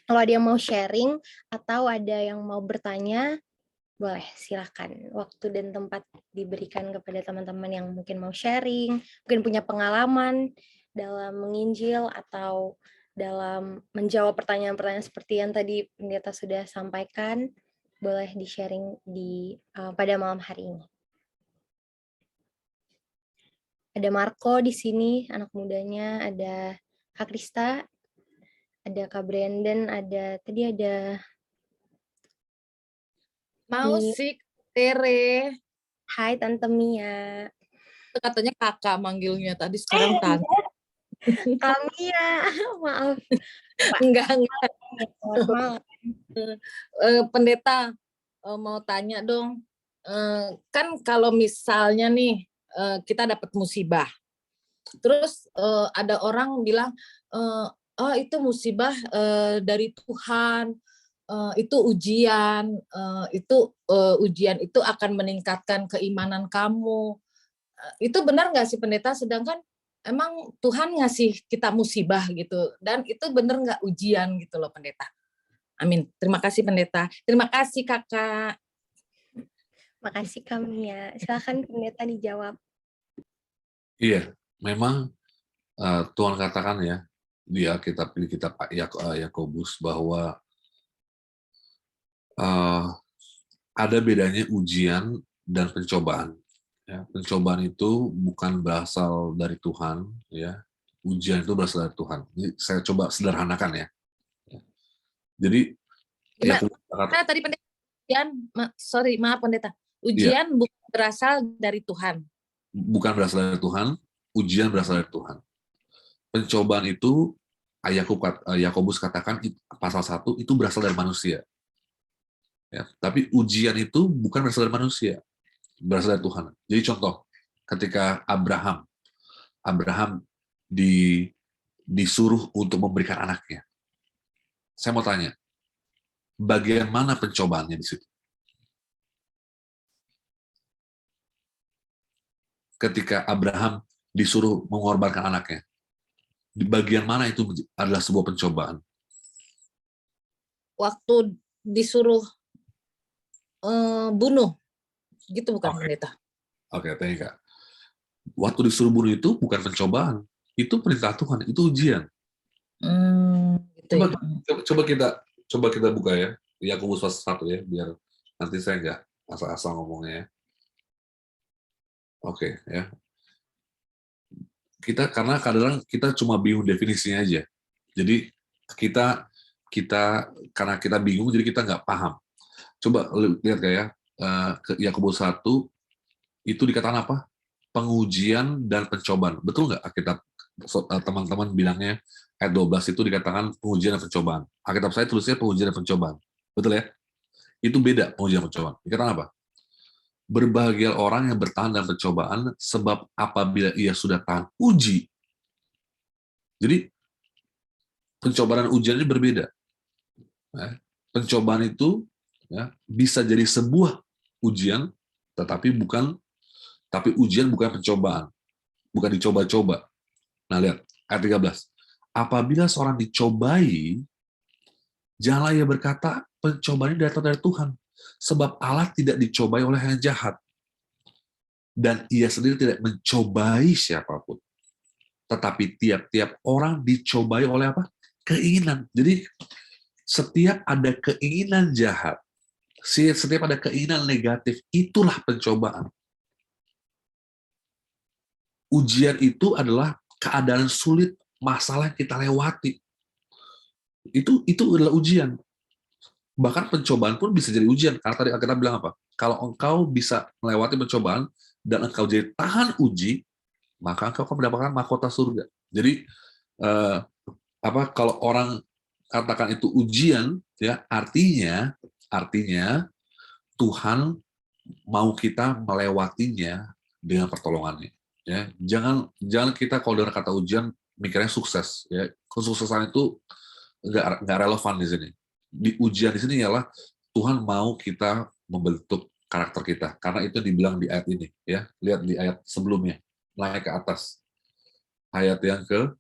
H: Kalau ada yang mau sharing atau ada yang mau bertanya, boleh silakan. Waktu dan tempat diberikan kepada teman-teman yang mungkin mau sharing, mungkin punya pengalaman dalam menginjil atau dalam menjawab pertanyaan-pertanyaan seperti yang tadi pendeta sudah sampaikan, boleh di-sharing pada malam hari ini. Ada Marco di sini, anak mudanya, ada Kak Krista, ada Kak Brandon, tadi ada
F: Mau sih Tere.
H: Hai Tante Mia.
F: Katanya kakak manggilnya tadi, sekarang tante.
H: Kak Mia, maaf.
F: Enggak.
H: Maaf.
F: Pendeta mau tanya dong. Kan kalau misalnya nih kita dapat musibah, terus ada orang bilang, oh itu musibah dari Tuhan, itu ujian, ujian itu akan meningkatkan keimanan kamu. Itu benar nggak sih pendeta? Sedangkan emang Tuhan ngasih kita musibah gitu, dan itu benar nggak ujian gitu loh pendeta? Amin. Terima kasih pendeta. Terima kasih kakak.
H: Makasih kami ya. Silakan pendeta dijawab.
A: Iya, memang Tuhan katakan ya di Alkitab di kitab Yakobus bahwa ada bedanya ujian dan pencobaan. Ya, pencobaan itu bukan berasal dari Tuhan, ya. Ujian itu berasal dari Tuhan. Ini saya coba sederhanakan ya. Jadi Yakobus kata,
F: Tadi pendeta ujian, maaf pendeta.
A: iya,
F: Ujian bukan berasal dari Tuhan.
A: bukan berasal dari Tuhan, ujian berasal dari Tuhan. Pencobaan itu Yakobus katakan pasal 1 itu berasal dari manusia. Ya, tapi ujian itu bukan berasal dari manusia, berasal dari Tuhan. Jadi contoh, ketika Abraham disuruh untuk memberikan anaknya. Saya mau tanya, bagian mana pencobaannya di situ? Ketika Abraham disuruh mengorbankan anaknya, di bagian mana itu adalah sebuah pencobaan?
F: Waktu disuruh bunuh, gitu bukan pendeta?
A: Oke, thank you, Kak. Waktu disuruh bunuh itu bukan pencobaan, itu perintah Tuhan, itu ujian.
F: Gitu ya.
A: Coba kita buka ya, Yakobus pasal 1 ya, biar nanti saya nggak asal-asal ngomongnya ya. Oke, ya. Karena kadang kita cuma bingung definisinya aja. Jadi karena kita bingung, jadi kita nggak paham. Coba lihat kayak Yakobus 1 itu dikatakan apa? Pengujian dan pencobaan. Betul nggak Alkitab teman-teman bilangnya ayat 12 itu dikatakan pengujian dan pencobaan. Alkitab saya tulisnya pengujian dan pencobaan. Betul ya? Itu beda pengujian dan pencobaan. Dikatakan apa? Berbahagia orang yang bertahan dalam pencobaan, sebab apabila ia sudah tahan uji. Jadi pencobaan dan ujian ini berbeda. Pencobaan itu ya, bisa jadi sebuah ujian, tapi ujian bukan pencobaan, bukan dicoba-coba. Nah lihat ayat 13. Apabila seorang dicobai, janganlah ia berkata pencobaan ini datang dari Tuhan, sebab Allah tidak dicobai oleh yang jahat, dan ia sendiri tidak mencobai siapapun. Tetapi tiap-tiap orang dicobai oleh apa? Keinginan. Jadi setiap ada keinginan jahat, setiap ada keinginan negatif, itulah pencobaan. Ujian itu adalah keadaan sulit, masalah yang kita lewati. Itu adalah ujian. Bahkan pencobaan pun bisa jadi ujian. Karena tadi kita bilang apa? Kalau engkau bisa melewati pencobaan dan engkau jadi tahan uji, maka engkau akan mendapatkan mahkota surga. Jadi kalau orang katakan itu ujian, ya artinya Tuhan mau kita melewatinya dengan pertolongannya. Ya, jangan kita kalau dengar kata ujian mikirnya sukses. Ya, kesuksesan itu nggak relevan di sini. Di ujian di sini ialah Tuhan mau kita membentuk karakter kita, karena itu dibilang di ayat ini. Ya, lihat di ayat sebelumnya, naik ke atas, ayat yang ke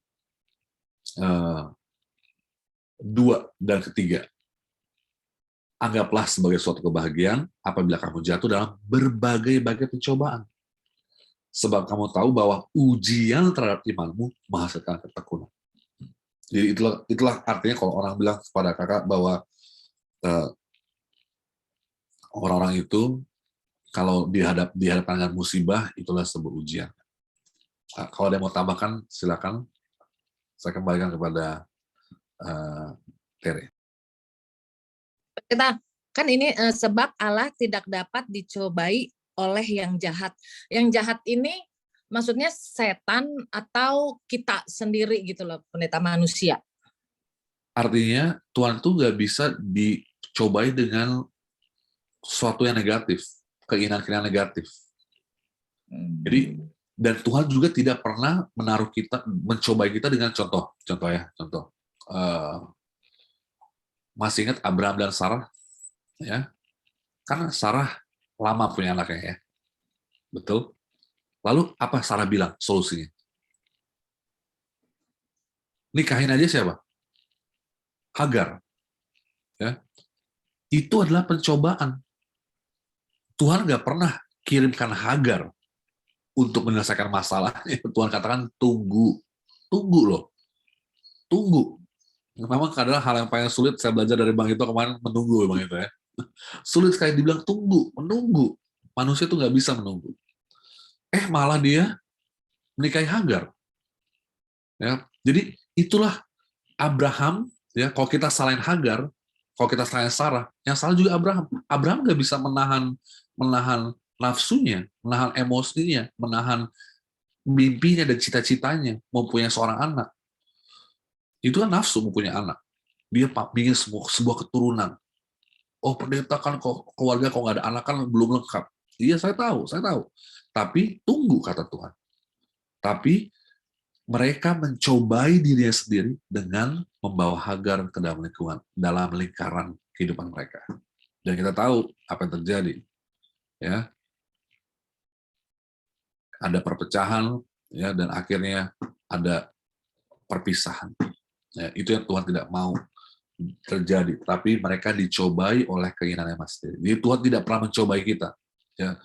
A: 2 dan ketiga. Anggaplah sebagai suatu kebahagiaan apabila kamu jatuh dalam berbagai-bagai pencobaan. Sebab kamu tahu bahwa ujian terhadap imanmu menghasilkan ketekunan. Jadi itulah artinya kalau orang bilang kepada kakak bahwa orang-orang itu kalau dihadapkan dengan musibah, itulah sebuah ujian. Kalau ada yang mau tambahkan, silakan. Saya kembalikan kepada Tere.
F: Kita kan ini sebab Allah tidak dapat dicobai oleh yang jahat. Yang jahat ini maksudnya setan atau kita sendiri gitu loh, pendeta, manusia.
A: Artinya Tuhan tuh nggak bisa dicobai dengan sesuatu yang negatif, keinginan-keinginan negatif. Jadi dan Tuhan juga tidak pernah mencobai kita dengan contoh. Masih ingat Abraham dan Sarah, ya? Karena Sarah lama punya anaknya, ya, betul. Lalu apa Sarah bilang solusinya? Nikahin aja siapa? Hagar, ya. Itu adalah pencobaan. Tuhan nggak pernah kirimkan Hagar untuk menyelesaikan masalahnya. Tuhan katakan tunggu loh, tunggu. Memang kadang hal yang paling sulit saya belajar dari Bang Ito kemarin menunggu, Bang Ito ya. Sulit sekali dibilang tunggu, menunggu. Manusia itu nggak bisa menunggu. Malah dia menikahi Hagar. Ya, jadi itulah Abraham. Ya, kalau kita salahin Hagar, kalau kita salahin Sarah, yang salah juga Abraham. Abraham nggak bisa menahan nafsunya, menahan emosinya, menahan mimpinya dan cita-citanya mempunyai seorang anak. Itu kan nafsu mempunyai anak. Dia ingin sebuah keturunan. Oh, pendeta kan keluarga kalau nggak ada anak kan belum lengkap. Iya, saya tahu. Tapi tunggu, kata Tuhan. Tapi mereka mencobai dirinya sendiri dengan membawa Hagar ke dalam lingkaran kehidupan mereka. Dan kita tahu apa yang terjadi. Ya, ada perpecahan, ya, dan akhirnya ada perpisahan. Ya, itu yang Tuhan tidak mau terjadi. Tapi mereka dicobai oleh keinginannya sendiri. Jadi Tuhan tidak pernah mencobai kita. Ya,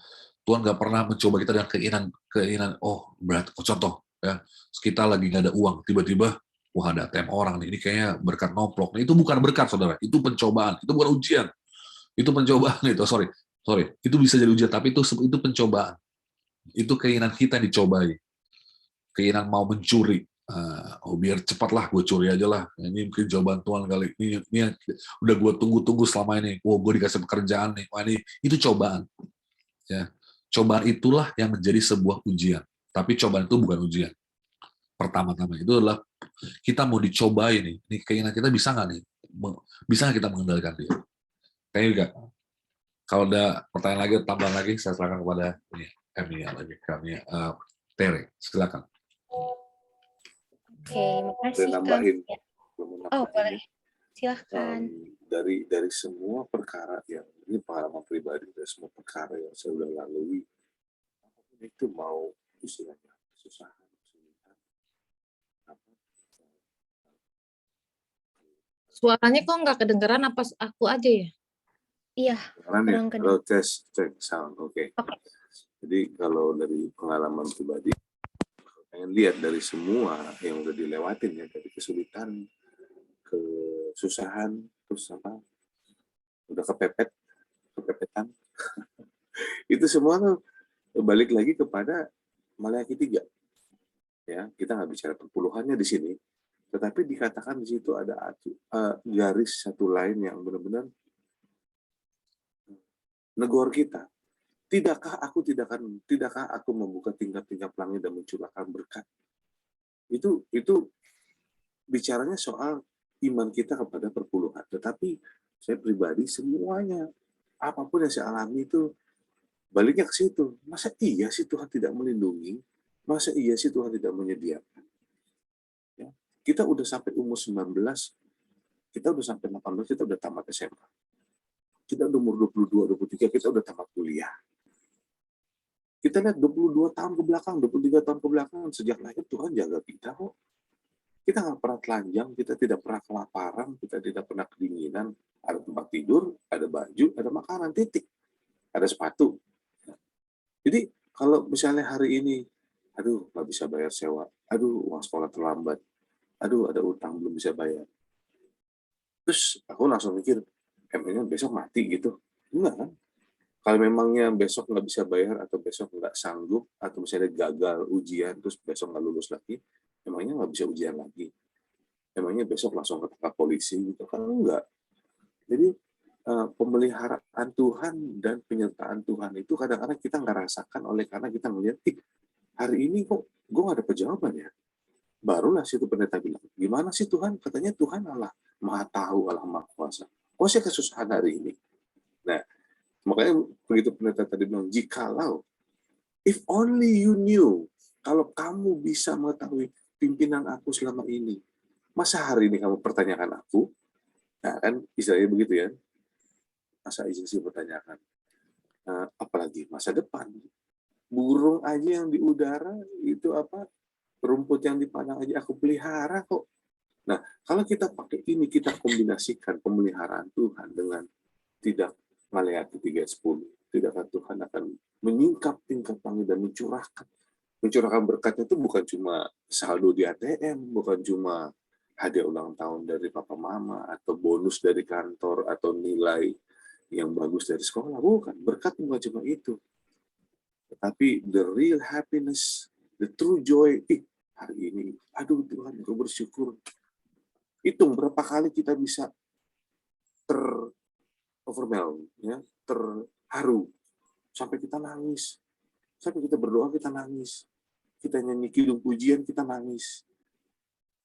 A: Tuhan nggak pernah mencoba kita dengan keinginan. Oh, berat. Contoh, ya, kita lagi nggak ada uang, tiba-tiba, wah ada ATM orang nih, ini kayaknya berkat nomplok. Nah, itu bukan berkat, saudara. Itu pencobaan. Itu bukan ujian. Itu pencobaan itu. Sorry. Itu bisa jadi ujian, tapi itu pencobaan. Itu keinginan kita dicobai. Keinginan mau mencuri. Biar cepatlah gue curi aja lah. Ini mungkin jawaban Tuhan kali. Ini yang udah gue tunggu-tunggu selama ini. Gue dikasih pekerjaan nih. Wah, ini itu cobaan. Ya. Cobaan itulah yang menjadi sebuah ujian. Tapi cobaan itu bukan ujian. Pertama-tama itu adalah kita mau dicobai nih. Ini keinginan kita bisa nggak nih? Bisa nggak kita mengendalikan dia? Kayaknya juga. Kalau ada pertanyaan lagi, tambahan lagi, saya silakan kepada Tere. Silakan.
H: Oke, makasih Kang. Oh, boleh. Silahkan.
E: Dari semua perkara yang ini pengalaman pribadi, dari semua perkara yang saya sudah lalui, itu mau istilahnya kesusahan, kesulitan.
F: Suaranya kok nggak kedengeran, apa aku aja ya?
H: Iya.
E: Kalau cek sound, oke. Jadi kalau dari pengalaman pribadi, pengen lihat dari semua yang udah dilewatin ya, dari kesulitan, kesusahan, terus apa, udah kepepetan, itu semua balik lagi kepada Maleakhi 3. Ya, kita nggak bicara perpuluhannya di sini, tetapi dikatakan di situ ada garis satu lain yang benar-benar negor kita. Tidakkah aku membuka tingkap-tingkap langit dan mencurahkan berkat? Itu bicaranya soal iman kita kepada perpuluhan. Tetapi saya pribadi semuanya, apapun yang saya alami itu baliknya ke situ. Masa iya sih Tuhan tidak melindungi? Masa iya sih Tuhan tidak menyediakan? Ya, kita udah sampai umur 19, kita udah sampai 18, kita udah tamat SMA. Kita udah umur 22, 23, kita udah tamat kuliah. Kita lihat 22 tahun ke belakang, 23 tahun ke belakang, sejak lahir Tuhan jaga kita kok. Kita nggak pernah telanjang, kita tidak pernah kelaparan, kita tidak pernah kedinginan. Ada tempat tidur, ada baju, ada makanan, titik. Ada sepatu. Jadi kalau misalnya hari ini, aduh nggak bisa bayar sewa, aduh uang sekolah terlambat, aduh ada utang belum bisa bayar. Terus aku langsung mikir, emangnya besok mati gitu? Enggak kan? Kalau memangnya besok nggak bisa bayar atau besok nggak sanggup atau misalnya gagal ujian terus besok nggak lulus lagi, emangnya nggak bisa ujian lagi? Emangnya besok langsung ketangkap polisi gitu kan? Enggak. Jadi pemeliharaan Tuhan dan penyertaan Tuhan itu kadang-kadang kita nggak rasakan oleh karena kita melihat, hari ini kok gue nggak ada jawaban ya. Barulah situ pendeta bilang, gimana sih Tuhan? Katanya Tuhan Allah Maha Tahu, Allah Maha Kuasa. Kok saya kesusahan hari ini? Nah, makanya begitu pendeta tadi bilang, jikalau, if only you knew, kalau kamu bisa mengetahui pimpinan aku selama ini, masa hari ini kamu pertanyakan aku? Nah kan istilahnya begitu ya. Masa izin sih pertanyakan. Apalagi masa depan. Burung aja yang di udara, itu apa? Rumput yang dipandang aja aku pelihara kok. Nah, kalau kita pakai ini, kita kombinasikan pemeliharaan Tuhan dengan tidak Maleakhi 3:10, Tidakkah Tuhan akan menyingkap tingkat langit dan mencurahkan berkatnya itu bukan cuma saldo di ATM, bukan cuma hadiah ulang tahun dari papa mama, atau bonus dari kantor, atau nilai yang bagus dari sekolah. Bukan, berkat bukan cuma itu. Tetapi the real happiness, the true joy, hari ini, aduh Tuhan, aku bersyukur. Hitung berapa kali kita bisa overwhelmed, ya, terharu, sampai kita nangis. Sampai kita berdoa, kita nangis. Kita nyanyi kidung pujian, kita nangis.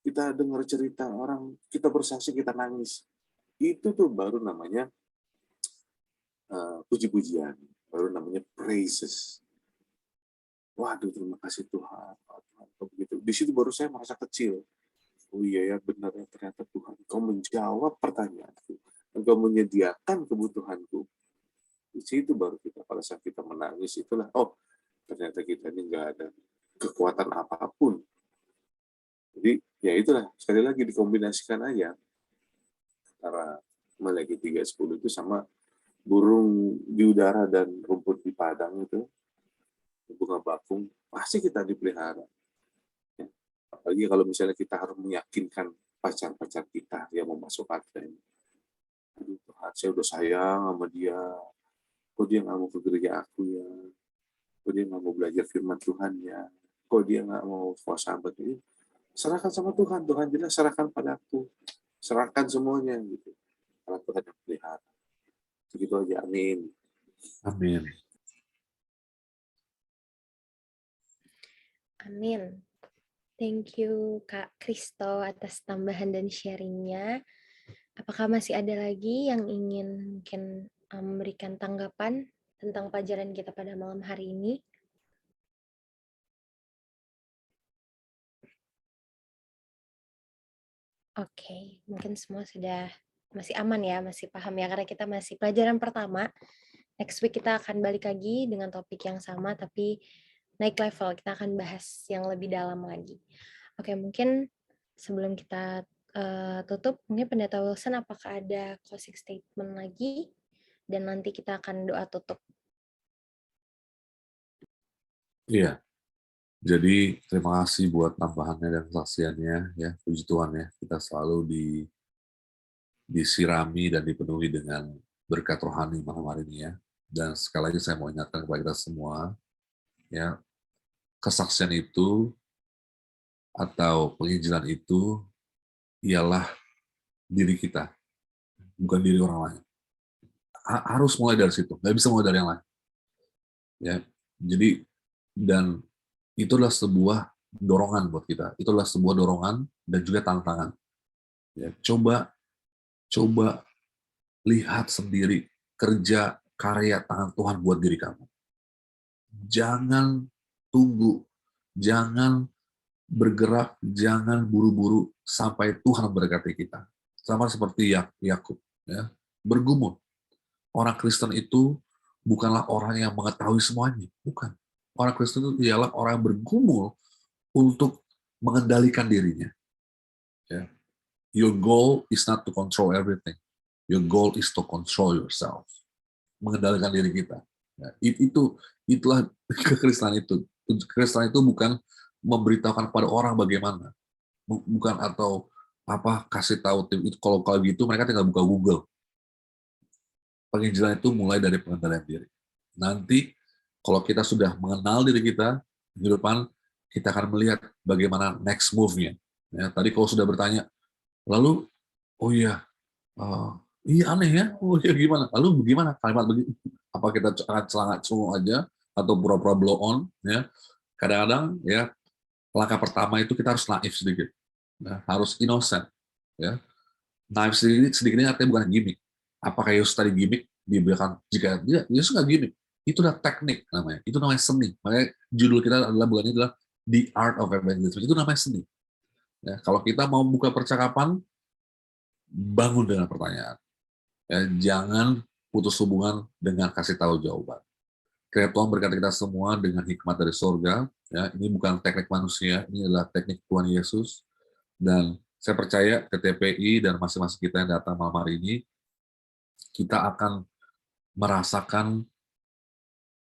E: Kita dengar cerita orang, kita bersaksi, kita nangis. Itu tuh baru namanya puji-pujian, baru namanya praises. Waduh, terima kasih Tuhan. Begitu. Di situ baru saya merasa kecil. Oh iya ya, benar ya, ternyata Tuhan, Kau menjawab pertanyaanku. Engkau menyediakan kebutuhanku. Di situ baru kita, pada saat kita menangis, itulah, oh, ternyata kita ini nggak ada kekuatan apapun. Jadi, ya itulah, sekali lagi dikombinasikan aja. Antara Maleakhi 3:10 itu sama burung di udara dan rumput di padang itu, bunga bakung, pasti kita dipelihara. Ya. Apalagi kalau misalnya kita harus meyakinkan pacar-pacar kita yang mau masuk ATM. Aduh Tuhan, saya udah sayang sama dia. Kok dia nggak mau ke gereja aku ya? Kok dia nggak mau belajar firman Tuhan ya? Kok dia nggak mau puasa sahabat ini? Serahkan sama Tuhan. Tuhan jelas serahkan padaku. Serahkan semuanya gitu. Karena Tuhan yang pelihara. Begitu aja. Amin.
A: Amin.
H: Amin. Thank you Kak Kristo atas tambahan dan sharingnya. Apakah masih ada lagi yang ingin mungkin memberikan tanggapan tentang pelajaran kita pada malam hari ini? Oke, mungkin semua sudah masih aman ya, masih paham ya, karena kita masih pelajaran pertama. Next week kita akan balik lagi dengan topik yang sama, tapi naik level, kita akan bahas yang lebih dalam lagi. Oke, mungkin sebelum kita tutup, mungkin Pendeta Wilson apakah ada closing statement lagi? Dan nanti kita akan doa tutup.
A: Iya. Jadi terima kasih buat tambahannya dan kesaksiannya, ya, puji Tuhan ya, kita selalu disirami dan dipenuhi dengan berkat rohani malam hari ini ya. Dan sekali lagi saya mau ingatkan kepada kita semua, ya, kesaksian itu atau penginjilan itu ialah diri kita, bukan diri orang lain. Harus mulai dari situ, nggak bisa mulai dari yang lain. Ya, jadi dan itu adalah sebuah dorongan buat kita. Itu adalah sebuah dorongan dan juga tantangan. Ya, coba lihat sendiri kerja karya tangan Tuhan buat diri kamu. Jangan tunggu, jangan bergerak, jangan buru-buru sampai Tuhan memberkati kita. Sama seperti Yakub, ya, bergumul. Orang Kristen itu bukanlah orang yang mengetahui semuanya, bukan. Orang Kristen itu ialah orang yang bergumul untuk mengendalikan dirinya. Ya. Your goal is not to control everything. Your goal is to control yourself. Mengendalikan diri kita. Ya. Itulah kekristenan itu. Kekristenan itu bukan memberitahukan kepada orang bagaimana, bukan atau apa kasih tahu tim itu. Kalau gitu mereka tinggal buka Google. Penginjilan itu mulai dari pengendalian diri. Nanti kalau kita sudah mengenal diri kita, di depan kita akan melihat bagaimana next move-nya. Ya, tadi kalau sudah bertanya, lalu, oh iya, iya aneh ya, oh iya gimana? Lalu bagaimana kalimat begitu? Apa kita akan selangat semua aja atau pura-pura blow on? Ya, kadang-kadang ya langkah pertama itu kita harus naif sedikit, ya, harus innocent. Ya, naif sedikit ini artinya bukan gimmick. Apakah Yesus tadi gimmick? Diberikan jika dia Yesus nggak gimmick. Itu udah teknik namanya. Itu namanya seni. Makanya judul kita adalah bukan ini adalah The Art of Evangelism. Itu namanya seni. Ya, kalau kita mau buka percakapan, bangun dengan pertanyaan. Ya, jangan putus hubungan dengan kasih tahu jawaban. Kiranya Tuhan berkati kita semua dengan hikmat dari surga. Ya, ini bukan teknik manusia, ini adalah teknik Tuhan Yesus. Dan saya percaya ke TPI dan masing-masing kita yang datang malam hari ini, kita akan merasakan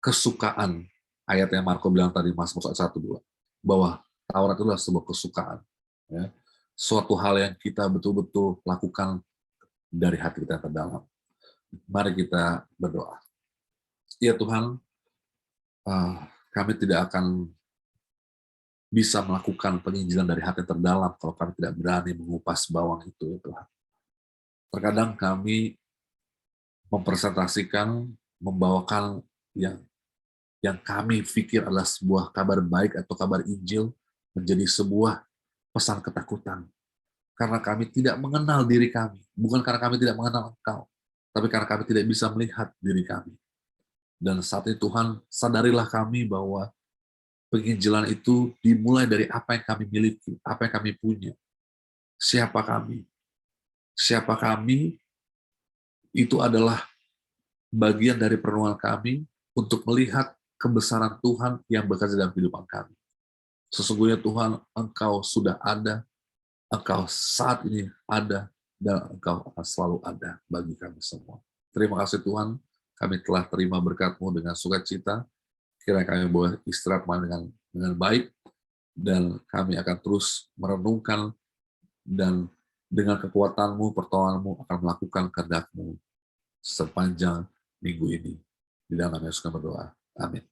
A: kesukaan. Ayat yang Marco bilang tadi, Mazmur 1:2, bahwa Taurat itu adalah sebuah kesukaan. Ya. Suatu hal yang kita betul-betul lakukan dari hati kita yang terdalam. Mari kita berdoa. Ya Tuhan, kami tidak akan bisa melakukan penginjilan dari hati yang terdalam kalau kami tidak berani mengupas bawang itu, ya Tuhan. Terkadang kami mempresentasikan, membawakan yang kami pikir adalah sebuah kabar baik atau kabar Injil menjadi sebuah pesan ketakutan. Karena kami tidak mengenal diri kami. Bukan karena kami tidak mengenal Engkau, tapi karena kami tidak bisa melihat diri kami. Dan saat ini Tuhan, sadarilah kami bahwa penginjilan itu dimulai dari apa yang kami miliki, apa yang kami punya. Siapa kami? Siapa kami itu adalah bagian dari perenungan kami untuk melihat kebesaran Tuhan yang bekerja dalam kehidupan kami. Sesungguhnya Tuhan, Engkau sudah ada, Engkau saat ini ada, dan Engkau akan selalu ada bagi kami semua. Terima kasih Tuhan, kami telah terima berkat-Mu dengan sukacita. Kiranya kami boleh istirahat dengan baik, dan kami akan terus merenungkan, dan dengan kekuatan-Mu, pertolongan-Mu akan melakukan kehendak-Mu sepanjang minggu ini. Di dalam nama Yesus kami berdoa. Amin.